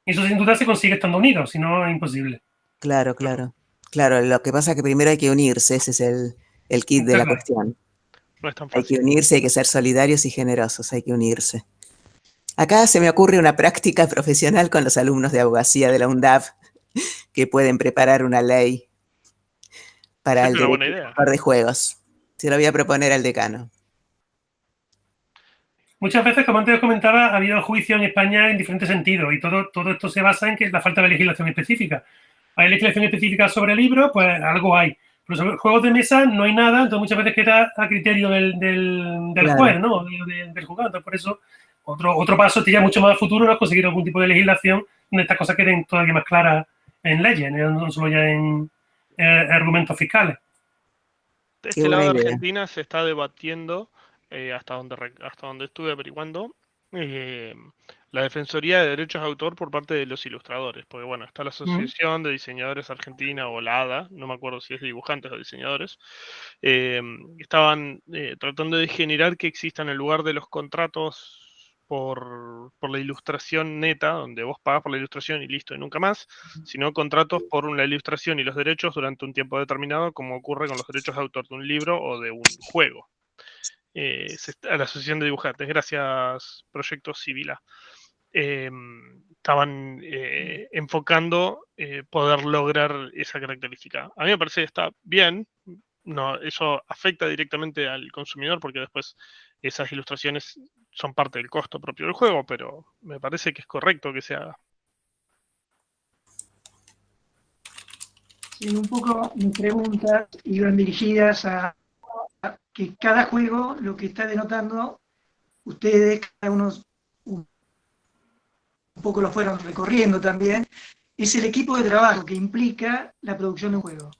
Y eso sin duda se consigue estando unidos, si no es imposible. Claro, lo que pasa es que primero hay que unirse, ese es el kit de la cuestión. No es tan fácil. Hay que unirse, hay que ser solidarios y generosos, hay que unirse. Acá se me ocurre una práctica profesional con los alumnos de abogacía de la UNDAV que pueden preparar una ley para el director de juegos. Se lo voy a proponer al decano. Muchas veces, como antes os comentaba, ha habido juicio en España en diferentes sentidos y todo esto se basa en que la falta de legislación específica. Hay legislación específica sobre libros, pues algo hay. Pero sobre juegos de mesa no hay nada, entonces muchas veces queda a criterio del juez, ¿no? Del jugador. Entonces, por eso, otro paso ya mucho más futuro es conseguir algún tipo de legislación donde estas cosas queden todavía más claras en leyes, no solo ya en argumentos fiscales. De este lado de Argentina se está debatiendo, hasta donde estuve averiguando, la Defensoría de Derechos de Autor por parte de los ilustradores, porque bueno, está la Asociación de Diseñadores Argentina, o la ADA, no me acuerdo si es de dibujantes o diseñadores, estaban tratando de generar que existan en lugar de los contratos por la ilustración neta, donde vos pagas por la ilustración y listo, y nunca más, sino contratos por la ilustración y los derechos durante un tiempo determinado, como ocurre con los derechos de autor de un libro o de un juego. A la Asociación de Dibujantes, gracias Proyecto Civila. Estaban enfocando poder lograr esa característica. A mí me parece que está bien. No, eso afecta directamente al consumidor porque después esas ilustraciones son parte del costo propio del juego, pero me parece que es correcto que se haga. Sí, un poco mis preguntas iban dirigidas a que cada juego, lo que está denotando, ustedes, cada uno un poco lo fueron recorriendo también, es el equipo de trabajo que implica la producción de un juego.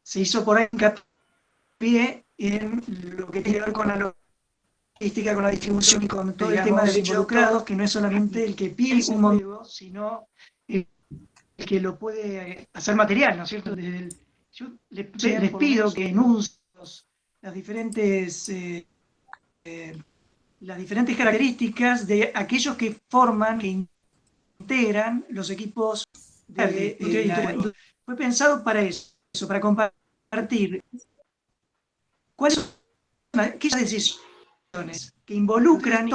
Se hizo por ahí hincapié en lo que tiene que ver con la logística, con la distribución y con todo el tema de los involucrados, que no es solamente el que pide un juego, sino el que lo puede hacer material, ¿no es cierto? Yo les pido que enuncien las diferentes características de aquellos que forman, que integran los equipos fue pensado para eso, para compartir cuáles son aquellas decisiones que involucran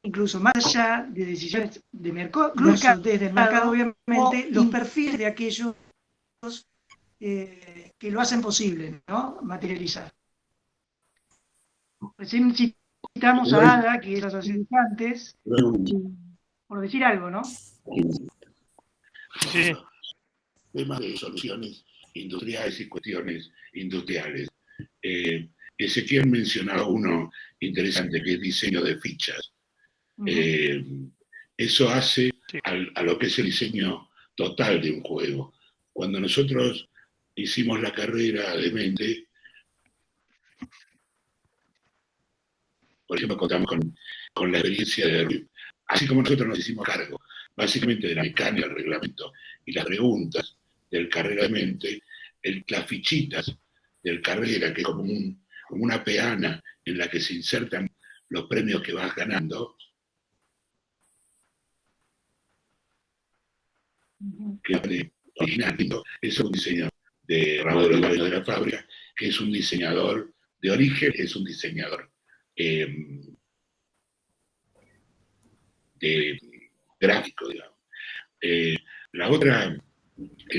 incluso más allá de decisiones de mercado, incluso desde el mercado, obviamente, los perfiles de aquellos que lo hacen posible, ¿no? Materializar. Recién citamos a Ada, que es la asociación antes, por decir algo, ¿no? Sí. Temas de soluciones industriales y cuestiones industriales. Ezequiel mencionaba uno interesante, que es diseño de fichas. Eso hace a lo que es el diseño total de un juego. Cuando nosotros hicimos la carrera de mente, por ejemplo, contamos con la experiencia de, así como nosotros nos hicimos cargo básicamente de la mecánica, el reglamento y las preguntas del carrera de mente, las fichitas del carrera, que es como una peana en la que se insertan los premios que vas ganando, que es original. Es un diseño de Raúl de la Fábrica, que es un diseñador de origen, es un diseñador de gráfico, digamos. El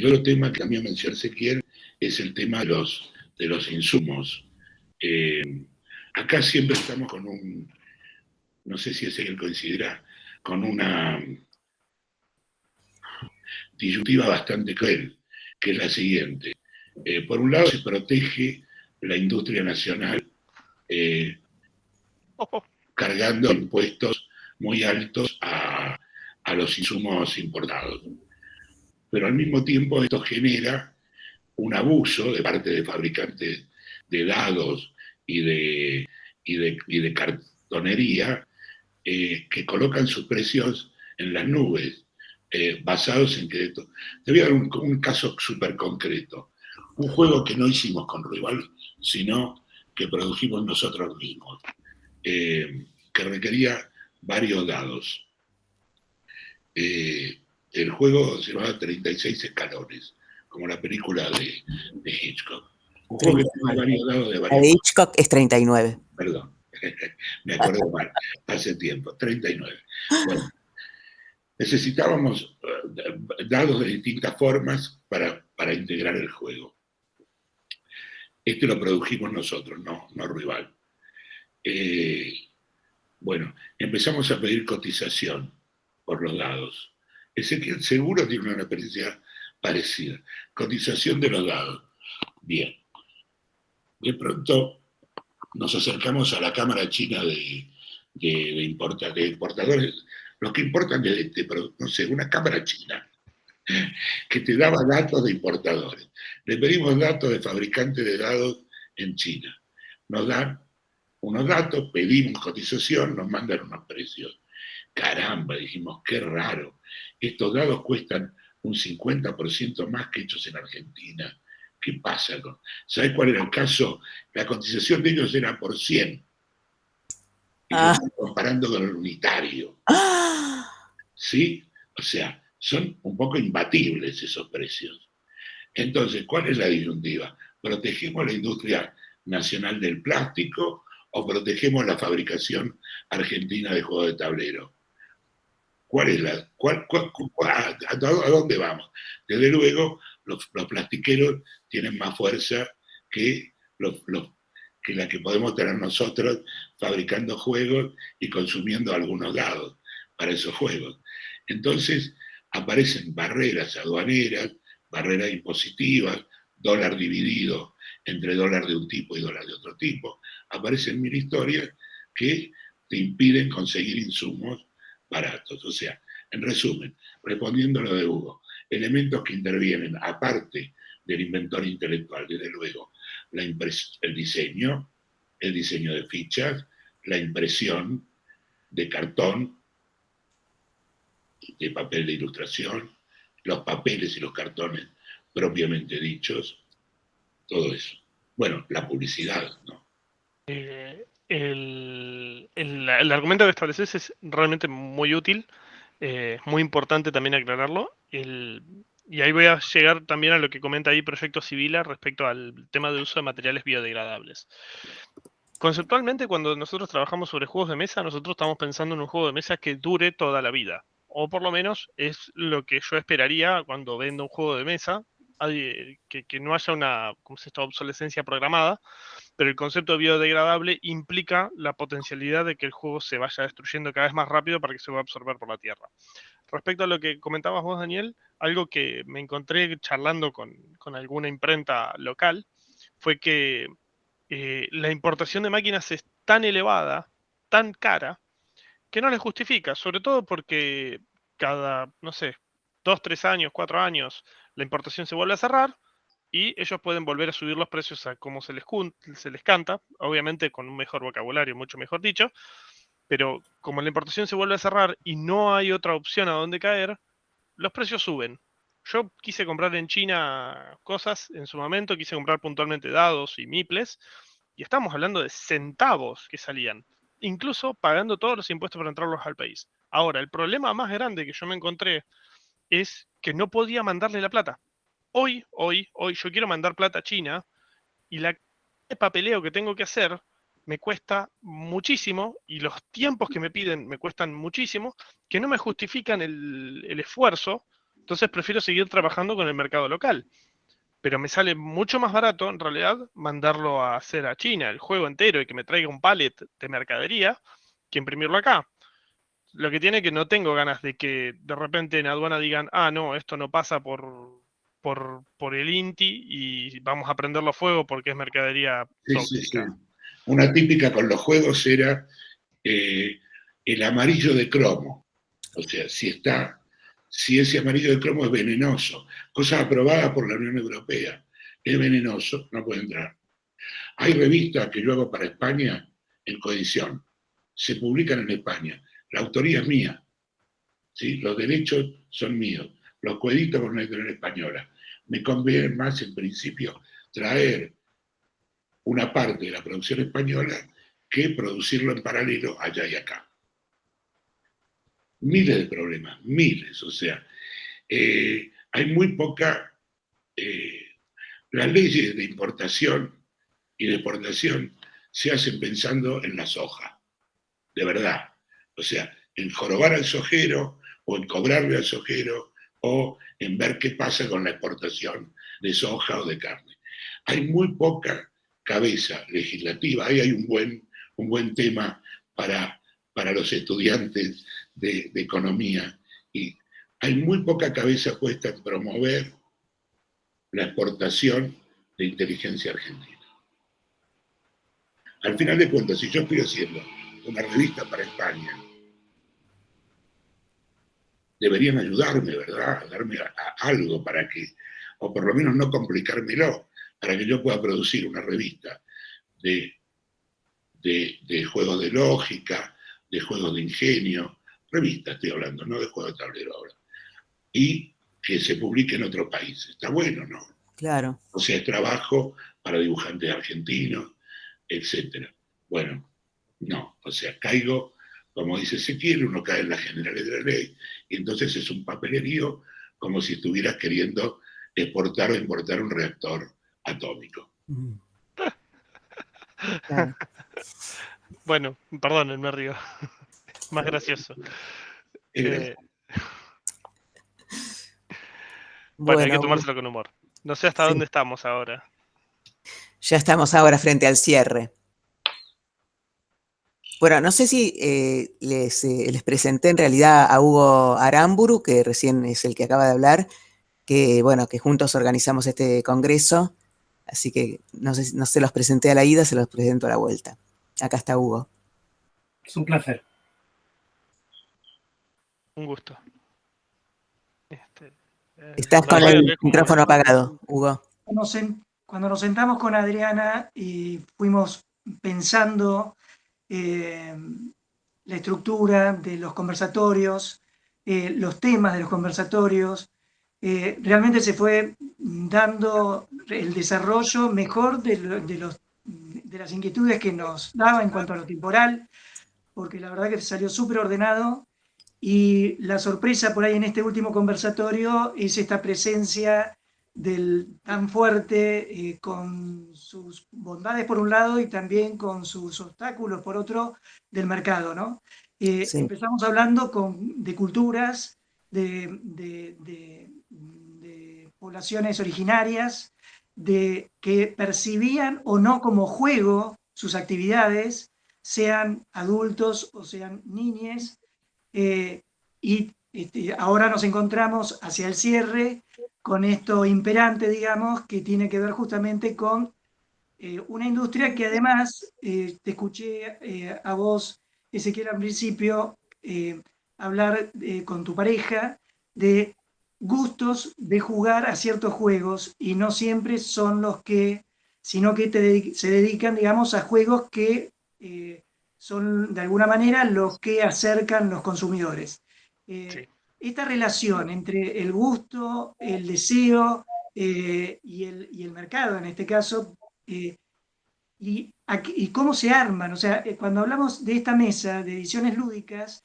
otro tema que también mencionó Ezequiel es el tema de los insumos. Acá siempre estamos con no sé si Ezequiel coincidirá, con una disyuntiva bastante cruel, que es la siguiente. Por un lado se protege la industria nacional cargando impuestos muy altos a los insumos importados. Pero al mismo tiempo esto genera un abuso de parte de fabricantes de dados y de cartonería que colocan sus precios en las nubes, basados en que... Te voy a dar un caso súper concreto. Un juego que no hicimos con rival, sino que produjimos nosotros mismos, que requería varios dados. El juego se llamaba 36 escalones, como la película de Hitchcock. Un juego que tiene varios dados de varios... La de Hitchcock es 39. Perdón, me acuerdo mal, hace tiempo, 39. Bueno, necesitábamos dados de distintas formas para integrar el juego. Este lo produjimos nosotros, no rival. Bueno, empezamos a pedir cotización por los dados. Ezequiel seguro tiene una experiencia parecida. Cotización de los dados. Bien. De pronto nos acercamos a la Cámara China de importadores, los que importan no sé, una cámara china, que te daba datos de importadores. Le pedimos datos de fabricantes de dados en China. Nos dan unos datos, pedimos cotización, nos mandan unos precios. Caramba, dijimos, qué raro. Estos dados cuestan un 50% más que hechos en Argentina. ¿Qué pasa? ¿Sabes cuál era el caso? La cotización de ellos era por 100. Y lo estoy comparando con el unitario. ¿Sí? O sea, son un poco imbatibles esos precios. Entonces, ¿cuál es la disyuntiva? ¿Protegemos la industria nacional del plástico o protegemos la fabricación argentina de juegos de tablero? ¿Cuál es ¿a dónde vamos? Desde luego, los plastiqueros tienen más fuerza que la que podemos tener nosotros fabricando juegos y consumiendo algunos dados para esos juegos. Entonces aparecen barreras aduaneras, barreras impositivas, dólar dividido entre dólar de un tipo y dólar de otro tipo. Aparecen mil historias que te impiden conseguir insumos baratos. O sea, en resumen, respondiendo a lo de Hugo, elementos que intervienen aparte del inventor intelectual, desde luego, el diseño de fichas, la impresión de cartón, de papel de ilustración, los papeles y los cartones propiamente dichos, todo eso. Bueno, la publicidad, ¿no? El argumento que estableces es realmente muy útil, muy importante también aclararlo. Y ahí voy a llegar también a lo que comenta ahí Proyecto Civila respecto al tema de uso de materiales biodegradables. Conceptualmente, cuando nosotros trabajamos sobre juegos de mesa, nosotros estamos pensando en un juego de mesa que dure toda la vida. O por lo menos es lo que yo esperaría cuando vendo un juego de mesa, que no haya una obsolescencia programada, pero el concepto biodegradable implica la potencialidad de que el juego se vaya destruyendo cada vez más rápido para que se pueda absorber por la tierra. Respecto a lo que comentabas vos, Daniel, algo que me encontré charlando con alguna imprenta local fue que la importación de máquinas es tan elevada, tan cara, que no les justifica, sobre todo porque cada, no sé, 2, 3 años, 4 años, la importación se vuelve a cerrar y ellos pueden volver a subir los precios a como se les canta, obviamente con un mejor vocabulario, mucho mejor dicho, pero como la importación se vuelve a cerrar y no hay otra opción a donde caer, los precios suben. Yo quise comprar en China cosas en su momento, quise comprar puntualmente dados y miples, y estamos hablando de centavos que salían, incluso pagando todos los impuestos para entrarlos al país. Ahora, el problema más grande que yo me encontré es que no podía mandarle la plata. Hoy, yo quiero mandar plata a China y la papeleo que tengo que hacer me cuesta muchísimo y los tiempos que me piden me cuestan muchísimo, que no me justifican el esfuerzo, entonces prefiero seguir trabajando con el mercado local. Pero me sale mucho más barato, en realidad, mandarlo a hacer a China, el juego entero, y que me traiga un pallet de mercadería, que imprimirlo acá. Lo que tiene que no tengo ganas de que de repente en aduana digan, ah, no, esto no pasa por el INTI y vamos a prenderlo a fuego porque es mercadería tóxica. Sí. Una típica con los juegos era el amarillo de cromo. O sea, si ese amarillo de cromo es venenoso, cosa aprobada por la Unión Europea, es venenoso, no puede entrar. Hay revistas que yo hago para España en coedición, se publican en España, la autoría es mía, ¿sí? Los derechos son míos, los coedito con una editorial española. Me conviene más, en principio, traer una parte de la producción española que producirlo en paralelo allá y acá. Miles de problemas, miles, o sea, hay muy poca... las leyes de importación y de exportación se hacen pensando en la soja, de verdad. O sea, en jorobar al sojero o en cobrarle al sojero o en ver qué pasa con la exportación de soja o de carne. Hay muy poca cabeza legislativa, ahí hay un buen tema para los estudiantes de economía, y hay muy poca cabeza puesta en promover la exportación de inteligencia argentina. Al final de cuentas, si yo estoy haciendo una revista para España, deberían ayudarme, ¿verdad? A darme algo para que, o por lo menos no complicármelo, para que yo pueda producir una revista de juegos de lógica, de juegos de ingenio, revista estoy hablando, no de juegos de tablero ahora, y que se publique en otro país. Está bueno, ¿no? Claro. O sea, es trabajo para dibujantes argentinos, etc. Bueno, no, o sea, caigo, como dice Ezequiel, uno cae en las generales de la ley, y entonces es un papelerío como si estuvieras queriendo exportar o importar un reactor atómico. Claro. Bueno, perdón, me río. Más gracioso. Bueno, hay que tomárselo con humor. No sé hasta dónde estamos ahora. Ya estamos ahora frente al cierre. Bueno, no sé si les presenté en realidad a Hugo Aramburu, que recién es el que acaba de hablar, que bueno, que juntos organizamos este congreso, así que no se los presenté a la ida, se los presento a la vuelta. Acá está Hugo. Es un placer. Un gusto. Estás con el micrófono apagado, Hugo. Cuando nos sentamos con Adriana y fuimos pensando la estructura de los conversatorios, los temas de los conversatorios, realmente se fue dando el desarrollo mejor de las inquietudes que nos daba en cuanto a lo temporal, porque la verdad que salió súper ordenado. Y la sorpresa por ahí en este último conversatorio es esta presencia tan fuerte, con sus bondades por un lado y también con sus obstáculos por otro, del mercado, ¿no? Sí. Empezamos hablando de culturas, de poblaciones originarias, de que percibían o no como juego sus actividades, sean adultos o sean niñes, y ahora nos encontramos hacia el cierre con esto imperante, digamos, que tiene que ver justamente con una industria que además, te escuché a vos, Ezequiel, al principio, hablar con tu pareja de gustos de jugar a ciertos juegos, y no siempre son los que, sino que se dedican, digamos, a juegos que son de alguna manera los que acercan los consumidores. Sí. Esta relación entre el gusto, el deseo y el mercado, en este caso, y cómo se arman. O sea, cuando hablamos de esta mesa de ediciones lúdicas,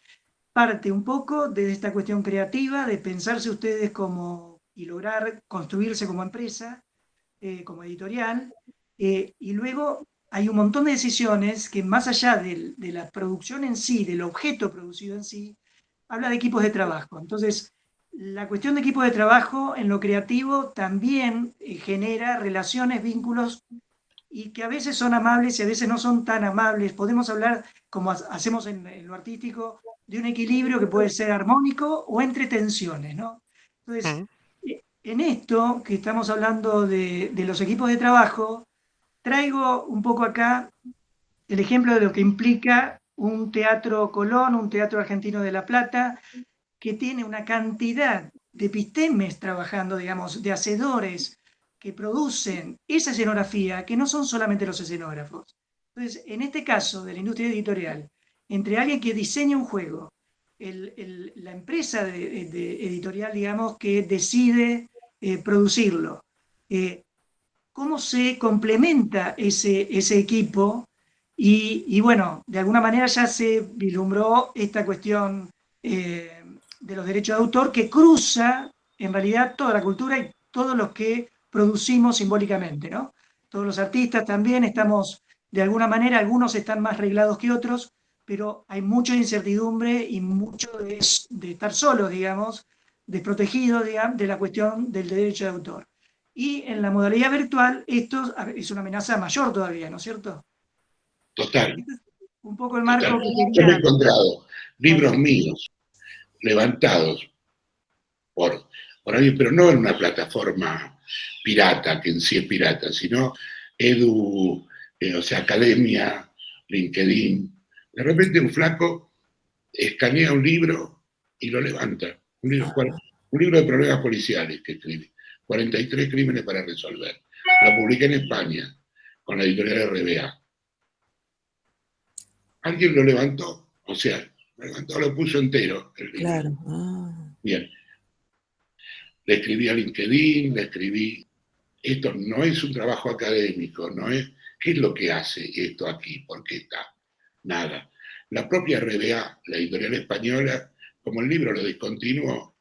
parte un poco de esta cuestión creativa, de pensarse ustedes como y lograr construirse como empresa, como editorial, y luego hay un montón de decisiones que, más allá de la producción en sí, del objeto producido en sí, habla de equipos de trabajo. Entonces, la cuestión de equipos de trabajo en lo creativo también genera relaciones, vínculos, y que a veces son amables y a veces no son tan amables. Podemos hablar, como hacemos en lo artístico, de un equilibrio que puede ser armónico o entre tensiones, ¿no? Entonces, en esto que estamos hablando de los equipos de trabajo, traigo un poco acá el ejemplo de lo que implica un teatro Colón, un teatro argentino de La Plata, que tiene una cantidad de epistemes trabajando, digamos, de hacedores que producen esa escenografía, que no son solamente los escenógrafos. Entonces, en este caso de la industria editorial, entre alguien que diseña un juego, la empresa de editorial, digamos, que decide producirlo, cómo se complementa ese equipo, y bueno, de alguna manera ya se vislumbró esta cuestión de los derechos de autor, que cruza en realidad toda la cultura y todos los que producimos simbólicamente, ¿no? Todos los artistas también estamos, de alguna manera, algunos están más reglados que otros, pero hay mucha incertidumbre y mucho de estar solos, digamos, desprotegidos, digamos, de la cuestión del derecho de autor. Y en la modalidad virtual esto es una amenaza mayor todavía, ¿no es cierto? Total, Este es un poco el total. marco que Yo me he quería... encontrado libros míos levantados por alguien, pero no en una plataforma pirata, que en sí es pirata, sino o sea, Academia, LinkedIn. De repente un flaco escanea un libro y lo levanta. Un libro de problemas policiales que escribe. 43 crímenes para resolver. Lo publiqué en España, con la editorial RBA. Alguien lo levantó, o sea, lo levantó, lo puso entero el libro. Claro. Ah. Bien. Le escribí a LinkedIn, le escribí. Esto no es un trabajo académico, no es. ¿Qué es lo que hace esto aquí? ¿Por qué está? Nada. La propia RBA, la editorial española, como el libro lo descontinuó,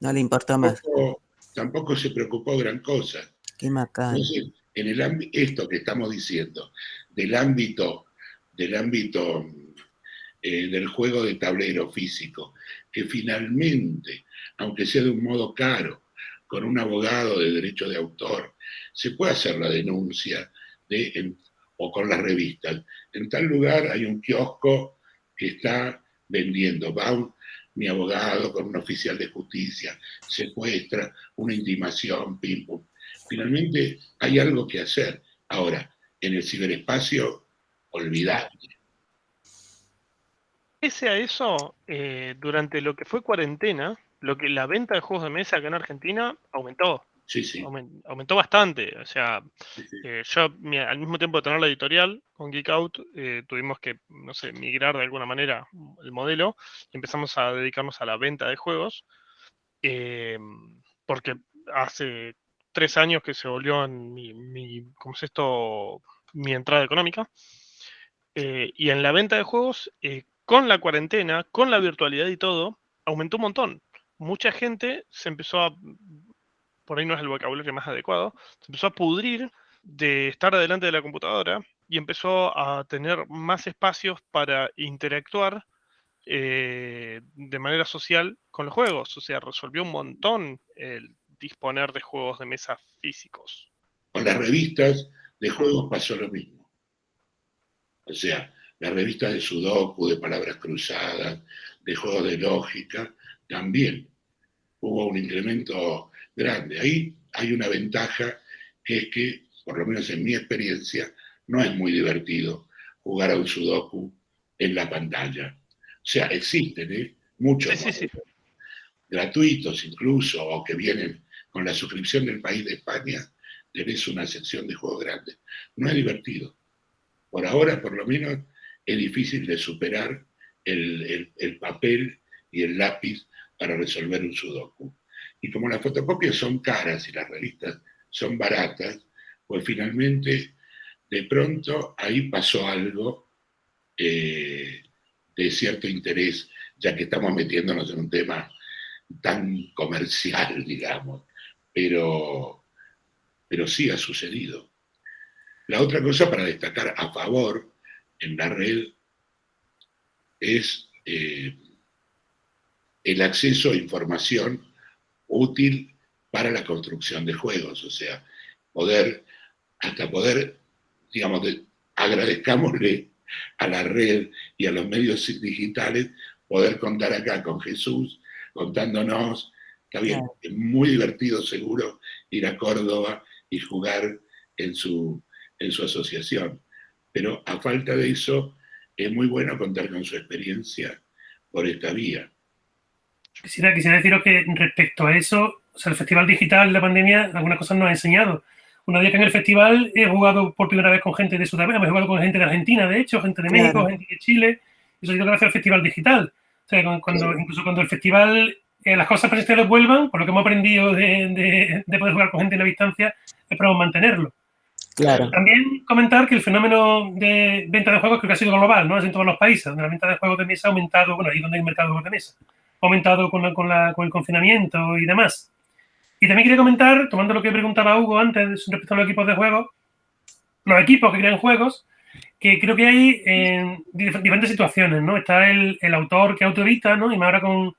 No le importó más. tampoco se preocupó gran cosa. Qué macán. Entonces, en esto que estamos diciendo, del ámbito del juego de tablero físico, que finalmente, aunque sea de un modo caro, con un abogado de derecho de autor, se puede hacer la denuncia o con las revistas. En tal lugar hay un kiosco que está vendiendo, mi abogado con un oficial de justicia, secuestra, una intimación, pim pum. Finalmente hay algo que hacer. Ahora, en el ciberespacio, olvidate. Pese a eso, durante lo que fue cuarentena, la venta de juegos de mesa acá en Argentina aumentó. Sí, sí. Aumentó bastante. O sea, Sí, sí. yo al mismo tiempo de tener la editorial con Geek Out, tuvimos que, no sé, migrar de alguna manera el modelo y empezamos a dedicarnos a la venta de juegos, porque hace 3 años que se volvió en ¿cómo es esto? Mi entrada económica. Y en la venta de juegos, con la cuarentena, con la virtualidad y todo, aumentó un montón. Mucha gente se empezó a por ahí no es el vocabulario más adecuado, se empezó a pudrir de estar delante de la computadora y empezó a tener más espacios para interactuar de manera social con los juegos. O sea, resolvió un montón el disponer de juegos de mesa físicos. Con las revistas de juegos pasó lo mismo. O sea, las revistas de Sudoku, de palabras cruzadas, de juegos de lógica, también hubo un incremento grande. Ahí hay una ventaja, que es que, por lo menos en mi experiencia, no es muy divertido jugar a un Sudoku en la pantalla. O sea, existen muchos Sí. gratuitos incluso, o que vienen con la suscripción del País de España, tenés una sección de juegos grandes. No es divertido. Por ahora, por lo menos, es difícil de superar el papel y el lápiz para resolver un Sudoku. Y como las fotocopias son caras y las revistas son baratas, pues finalmente, de pronto, ahí pasó algo de cierto interés, ya que estamos metiéndonos en un tema tan comercial, digamos, pero sí ha sucedido. La otra cosa para destacar a favor en la red es el acceso a información útil para la construcción de juegos, o sea, poder, digamos, agradezcámosle a la red y a los medios digitales poder contar acá con Jesús, contándonos, está bien, es muy divertido seguro ir a Córdoba y jugar en su asociación, pero a falta de eso es muy bueno contar con su experiencia por esta vía. Quisiera deciros que respecto a eso, o sea, el Festival Digital de la pandemia algunas cosas nos ha enseñado. Una vez que en el festival he jugado por primera vez con gente de Sudamérica, he jugado con gente de Argentina, de hecho, gente de México, gente de Chile, y eso ha sido gracias al Festival Digital. O sea, incluso cuando el festival, las cosas presenciales vuelvan, por lo que hemos aprendido de poder jugar con gente en la distancia, esperamos mantenerlo. Claro. También comentar que el fenómeno de venta de juegos creo que ha sido global, ¿no? Es en todos los países, donde la venta de juegos de mesa ha aumentado, bueno, ahí donde hay un mercado de juegos de mesa, ha aumentado con el confinamiento y demás. Y también quería comentar, tomando lo que preguntaba Hugo antes respecto a los equipos de juegos, los equipos que crean juegos, que creo que hay diferentes situaciones, ¿no? Está el autor que autoedita, ¿no? Y más ahora con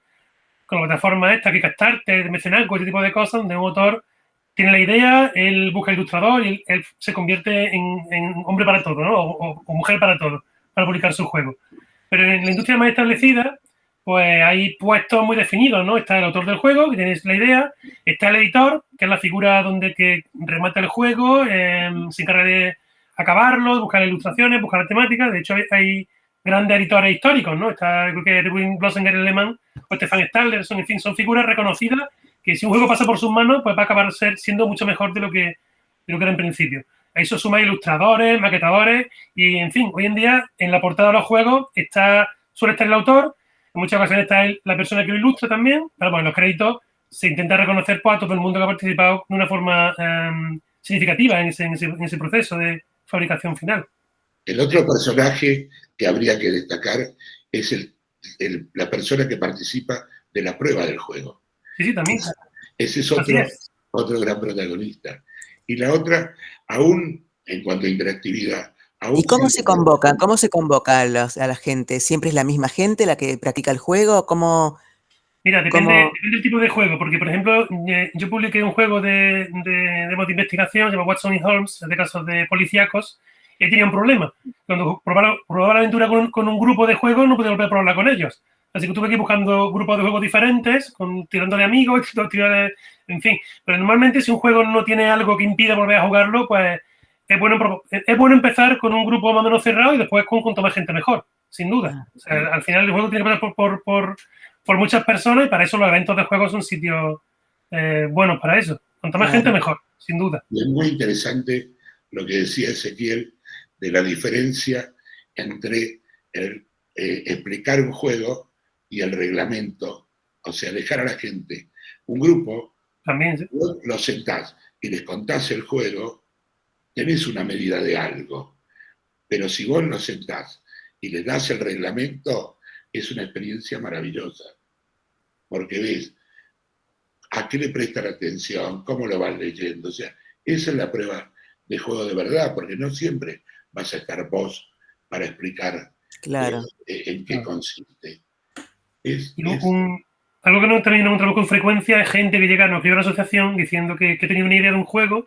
la plataforma esta, Kickstarter, de Mecenazgo, este tipo de cosas, donde un autor tiene la idea, él busca ilustrador y él se convierte en hombre para todo, ¿no? O mujer para todo, para publicar su juego. Pero en la industria más establecida, pues hay puestos muy definidos, ¿no? Está el autor del juego, que tiene la idea, está el editor, que es la figura que remata el juego, se encarga de acabarlo, buscar ilustraciones, buscar la temática. De hecho, hay grandes editores históricos, ¿no? Está, creo que Erwin Blossinger, el alemán, o Stefan Stalder, en fin, son figuras reconocidas que si un juego pasa por sus manos, pues va a acabar siendo mucho mejor de lo que era en principio. A eso suma ilustradores, maquetadores y, en fin, hoy en día en la portada de los juegos suele estar el autor, en muchas ocasiones está la persona que lo ilustra también, pero bueno, en los créditos se intenta reconocer pues, a todo el mundo que ha participado de una forma significativa en ese proceso de fabricación final. El otro personaje que habría que destacar es la persona que participa de la prueba del juego. Sí, también. Ese es otro gran protagonista. Y la otra, aún en cuanto a interactividad. ¿Y cómo se convoca? ¿Cómo se convoca a la gente? ¿Siempre es la misma gente la que practica el juego? ¿Cómo? Mira, depende del tipo de juego, porque, por ejemplo, yo publiqué un juego de investigación, se llama Watson y Holmes, de casos de policíacos, y tenía un problema. Cuando probaba la aventura con un grupo de juegos, no podía volver a probarla con ellos. Así que tuve que ir buscando grupos de juegos diferentes, tirando de amigos, en fin. Pero normalmente si un juego no tiene algo que impida volver a jugarlo, pues es bueno empezar con un grupo más o menos cerrado y después con cuanto más gente mejor, sin duda. O sea, al final el juego tiene que pasar por muchas personas y para eso los eventos de juegos son sitios buenos para eso. Cuanto más gente mejor, sin duda. Y es muy interesante lo que decía Ezequiel de la diferencia entre explicar un juego y el reglamento, o sea, dejar a la gente, un grupo, también, ¿sí? Vos lo sentás y les contás el juego, tenés una medida de algo, pero si vos lo sentás y les das el reglamento, es una experiencia maravillosa, porque ves a qué le prestan atención, cómo lo van leyendo. O sea, esa es la prueba de juego de verdad, porque no siempre vas a estar vos para explicar Claro. en qué consiste. Algo que también encontramos con frecuencia es gente que llega, nos escribe a la asociación diciendo que tenía una idea de un juego,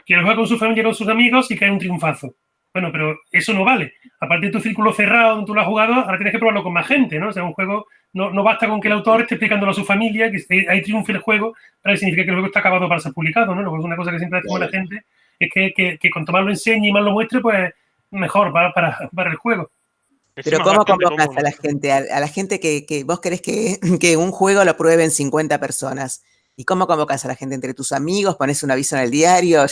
que lo juega con su familia, con sus amigos y que hay un triunfazo. Bueno, pero eso no vale. Aparte de tu círculo cerrado donde tú lo has jugado, ahora tienes que probarlo con más gente, ¿no? O sea, un juego no basta con que el autor esté explicándolo a su familia, que ahí triunfe el juego, para que significa que el juego está acabado para ser publicado, ¿no? Luego es una cosa que siempre decimos a la gente, es que cuanto más lo enseñe y más lo muestre, pues mejor para el juego. Pero ¿cómo convocas a la gente? A la gente que vos querés que un juego lo prueben 50 personas. ¿Y cómo convocas a la gente? ¿Entre tus amigos? ¿Pones un aviso en el diario?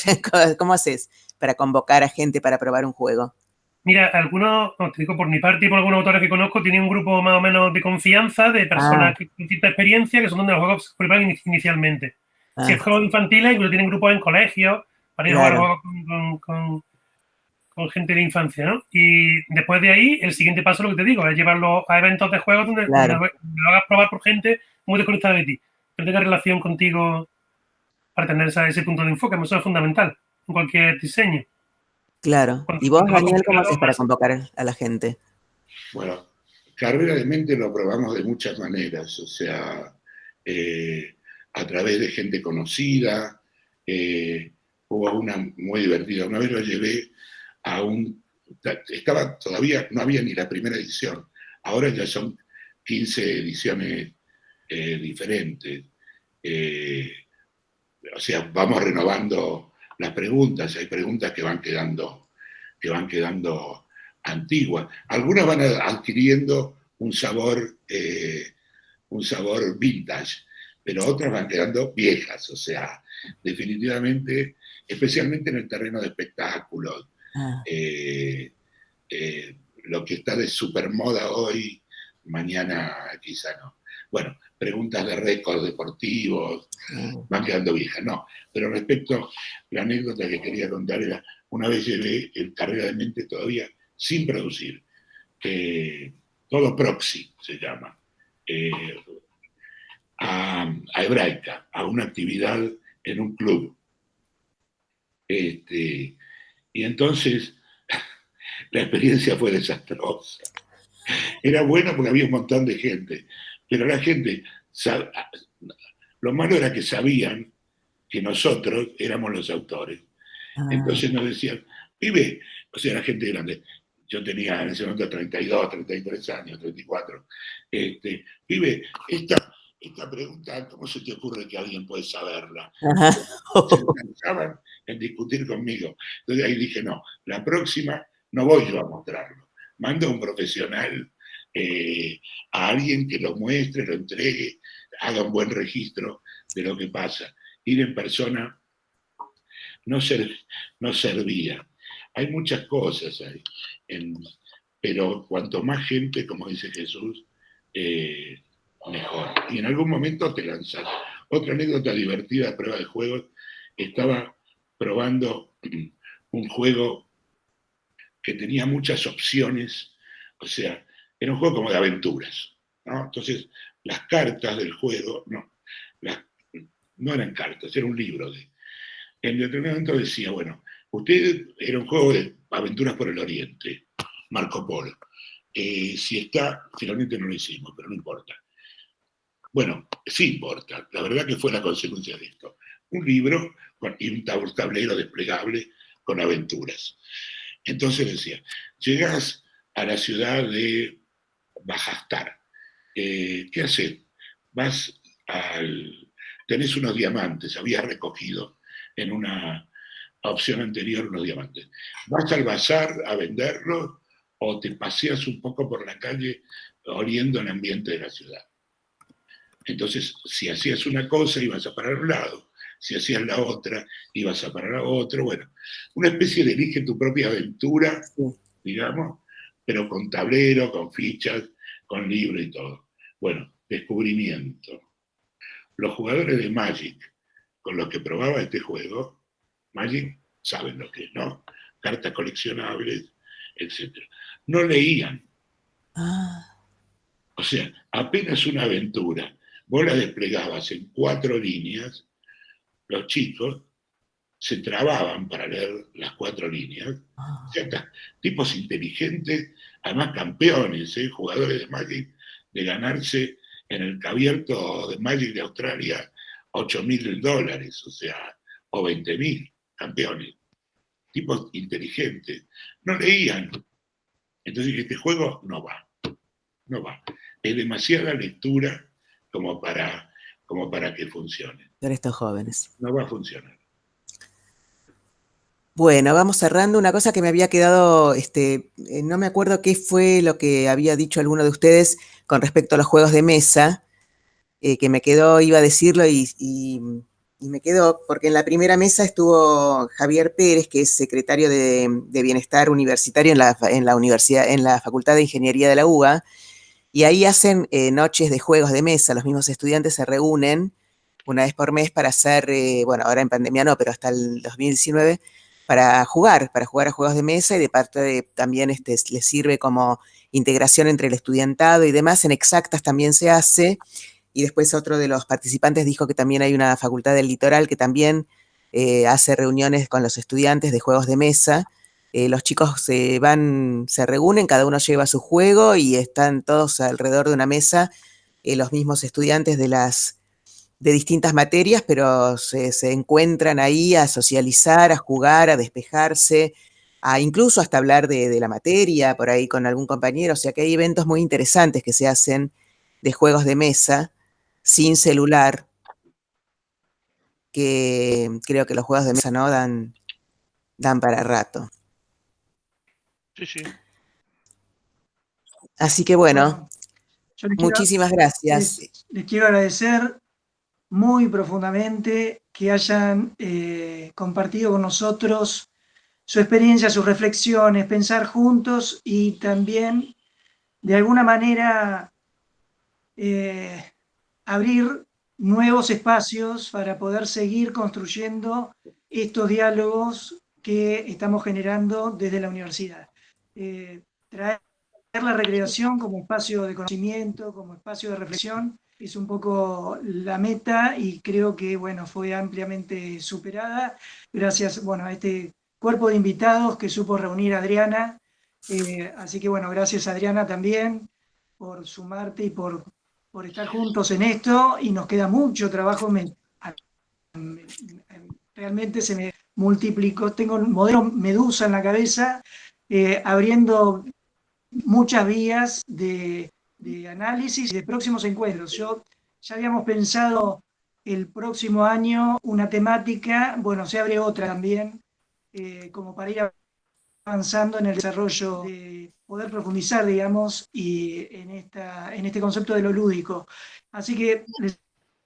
¿Cómo haces para convocar a gente para probar un juego? Mira, algunos, te digo por mi parte y por algunos autores que conozco, tienen un grupo más o menos de confianza de personas que con cierta experiencia, que son donde los juegos se prueban inicialmente. Si es juegos infantiles, incluso tienen grupos en colegios para ir a jugar juegos con gente de infancia, ¿no? Y después de ahí, el siguiente paso, lo que te digo, es llevarlo a eventos de juegos donde lo hagas probar por gente muy desconectada de ti, que tenga relación contigo para tener ese punto de enfoque. Eso es fundamental en cualquier diseño. Claro. ¿Y vos, Daniel, cómo haces para convocar a la gente? Bueno, Carrera de Mente lo probamos de muchas maneras, o sea, a través de gente conocida. Hubo una muy divertida. Una vez lo llevé a todavía no había ni la primera edición. Ahora ya son 15 ediciones diferentes. O sea, vamos renovando las preguntas. Hay preguntas que van quedando antiguas. Algunas van adquiriendo un sabor vintage, pero otras van quedando viejas. O sea, definitivamente, especialmente en el terreno de espectáculos. Lo que está de supermoda hoy, mañana quizá no. Bueno, preguntas de récords deportivos van quedando viejas, no. Pero respecto, la anécdota que quería contar era, una vez llevé el Carrera de Mente todavía sin producir, todo proxy se llama, a Hebraica, a una actividad en un club. Y entonces la experiencia fue desastrosa. Era buena porque había un montón de gente, pero la gente, lo malo era que sabían que nosotros éramos los autores. Entonces nos decían, pibe, o sea, la gente grande, yo tenía en ese momento 32, 33 años, 34, pibe, esta pregunta, ¿cómo se te ocurre que alguien puede saberla? Se cansaban en discutir conmigo. Entonces ahí dije, no, la próxima no voy yo a mostrarlo. Mando a un profesional, a alguien que lo muestre, lo entregue, haga un buen registro de lo que pasa. Ir en persona no servía. Hay muchas cosas ahí, pero cuanto más gente, como dice Jesús, mejor. Y en algún momento te lanzas. Otra anécdota divertida de prueba de juegos, estaba probando un juego que tenía muchas opciones, o sea, era un juego como de aventuras, ¿no? Entonces, las cartas del juego, no eran cartas, era un libro. En determinado momento decía, bueno, era un juego de aventuras por el Oriente, Marco Polo. Si está, finalmente no lo hicimos, pero no importa. Bueno, sí importa, la verdad que fue la consecuencia de esto. Un libro y un tablero desplegable con aventuras. Entonces decía, llegás a la ciudad de Bajastar. ¿Qué haces? Tenés unos diamantes, había recogido en una opción anterior unos diamantes. ¿Vas al bazar a venderlos o te paseas un poco por la calle oliendo el ambiente de la ciudad? Entonces, si hacías una cosa, ibas a parar a un lado. Si hacías la otra, ibas a parar a otro. Bueno, una especie de elige tu propia aventura, digamos, pero con tablero, con fichas, con libro y todo. Bueno, descubrimiento. Los jugadores de Magic, con los que probaba este juego, Magic saben lo que es, ¿no? Cartas coleccionables, etc. No leían. O sea, apenas una aventura vos la desplegabas en 4 líneas, los chicos se trababan para leer las 4 líneas, o sea, tipos inteligentes, además campeones, jugadores de Magic, de ganarse en el abierto de Magic de Australia $8.000, o sea, o 20.000 campeones, tipos inteligentes, no leían. Entonces este juego no va, no va. Es demasiada lectura como para que funcione. Para estos jóvenes. No va a funcionar. Bueno, vamos cerrando. Una cosa que me había quedado, no me acuerdo qué fue lo que había dicho alguno de ustedes con respecto a los juegos de mesa, que me quedó, iba a decirlo y me quedó, porque en la primera mesa estuvo Javier Pérez, que es secretario de Bienestar Universitario en la universidad, en la Facultad de Ingeniería de la UBA, y ahí hacen noches de juegos de mesa. Los mismos estudiantes se reúnen una vez por mes para hacer, bueno, ahora en pandemia no, pero hasta el 2019, para jugar a juegos de mesa, y de parte de, también les sirve como integración entre el estudiantado y demás. En Exactas también se hace, y después otro de los participantes dijo que también hay una facultad del Litoral que también hace reuniones con los estudiantes de juegos de mesa. Los chicos se reúnen, cada uno lleva su juego y están todos alrededor de una mesa, los mismos estudiantes de distintas materias, pero se encuentran ahí a socializar, a jugar, a despejarse, a incluso hasta hablar de la materia por ahí con algún compañero. O sea que hay eventos muy interesantes que se hacen de juegos de mesa sin celular, que creo que los juegos de mesa no dan para rato. Sí, sí. Así que bueno, muchísimas gracias. Les quiero agradecer muy profundamente que hayan compartido con nosotros su experiencia, sus reflexiones, pensar juntos y también de alguna manera abrir nuevos espacios para poder seguir construyendo estos diálogos que estamos generando desde la universidad. Traer la recreación como espacio de conocimiento, como espacio de reflexión, es un poco la meta, y creo que bueno, fue ampliamente superada gracias, bueno, a este cuerpo de invitados que supo reunir a Adriana. Así que bueno, gracias Adriana también por sumarte y por estar juntos en esto, y nos queda mucho trabajo. Realmente se me multiplicó, tengo un modelo Medusa en la cabeza, abriendo muchas vías de análisis y de próximos encuentros. Ya habíamos pensado el próximo año una temática, bueno, se abre otra también, como para ir avanzando en el desarrollo, de poder profundizar, digamos, y en este concepto de lo lúdico. Así que les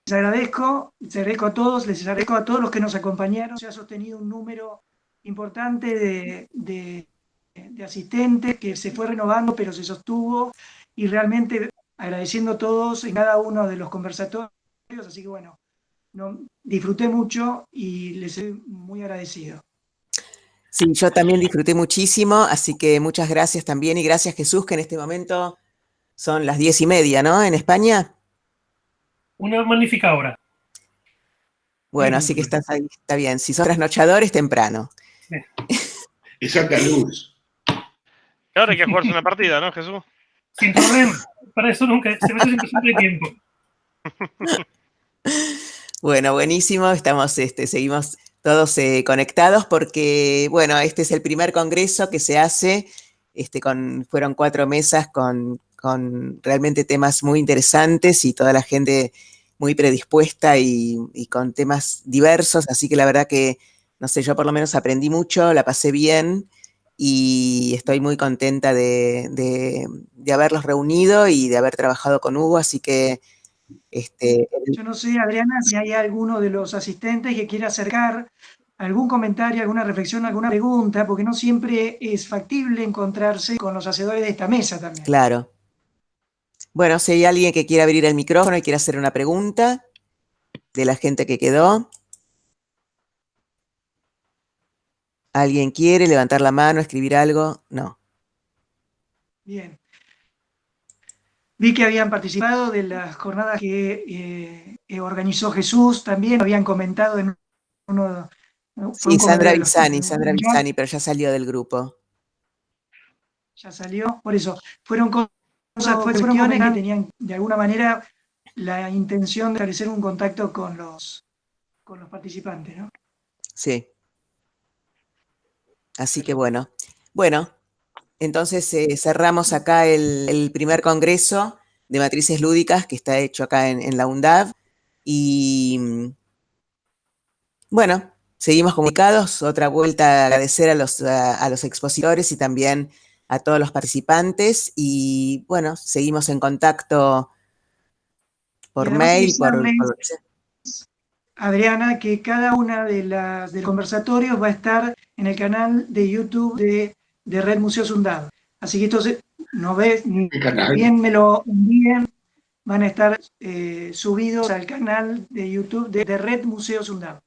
agradezco a todos, les agradezco a todos los que nos acompañaron. Se ha sostenido un número importante de asistentes que se fue renovando, pero se sostuvo, y realmente agradeciendo a todos en cada uno de los conversatorios. Así que bueno, disfruté mucho y les soy muy agradecido. Sí, yo también disfruté muchísimo, así que muchas gracias también, y gracias Jesús, que en este momento son las 10:30, ¿no? En España. Una magnífica hora. Bueno, así que estás ahí, está bien. Si sos trasnochador, es temprano. Es andaluz. Ahora hay que jugarse una partida, ¿no, Jesús? Sin problema. Para eso nunca, siempre hay tiempo. Bueno, buenísimo. Seguimos todos conectados porque, bueno, este es el primer congreso que se hace. Fueron 4 mesas con realmente temas muy interesantes y toda la gente muy predispuesta y con temas diversos. Así que la verdad que, no sé, yo por lo menos aprendí mucho, la pasé bien y estoy muy contenta de haberlos reunido y de haber trabajado con Hugo. Así que yo no sé, Adriana, si hay alguno de los asistentes que quiera acercar algún comentario, alguna reflexión, alguna pregunta, porque no siempre es factible encontrarse con los hacedores de esta mesa también. Claro. Bueno, si hay alguien que quiera abrir el micrófono y quiera hacer una pregunta de la gente que quedó. ¿Alguien quiere levantar la mano, escribir algo? No. Bien. Vi que habían participado de las jornadas que organizó Jesús también, habían comentado en uno. Fue Sí, un Sandra comentario Bisani, pero ya salió del grupo. ya salió, por eso, fueron cuestiones que tenían de alguna manera la intención de establecer un contacto con los participantes, ¿no? Sí. Así que bueno. Bueno, entonces cerramos acá el primer congreso de matrices lúdicas que está hecho acá en la UNDAV. Y bueno, seguimos comunicados. Otra vuelta a agradecer a los expositores y también a todos los participantes. Y bueno, seguimos en contacto por mail, Adriana, que cada una de los conversatorios va a estar en el canal de YouTube de Red Museos UNDAV. Así que esto no ves, ni bien me lo envíen, van a estar subidos al canal de YouTube de Red Museos UNDAV.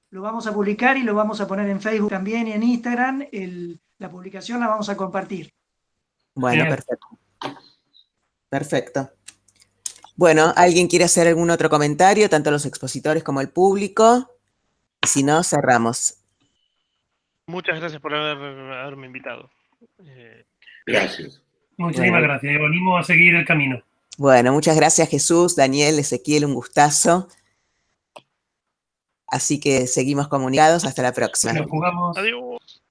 Lo vamos a publicar y lo vamos a poner en Facebook también y en Instagram. La publicación la vamos a compartir. Bueno, perfecto. Perfecto. Bueno, ¿alguien quiere hacer algún otro comentario, tanto los expositores como el público? Si no, cerramos. Muchas gracias por haberme invitado. Gracias. Muchísimas gracias. Y venimos a seguir el camino. Bueno, muchas gracias Jesús, Daniel, Ezequiel, un gustazo. Así que seguimos comunicados. Hasta la próxima. Nos jugamos. Adiós.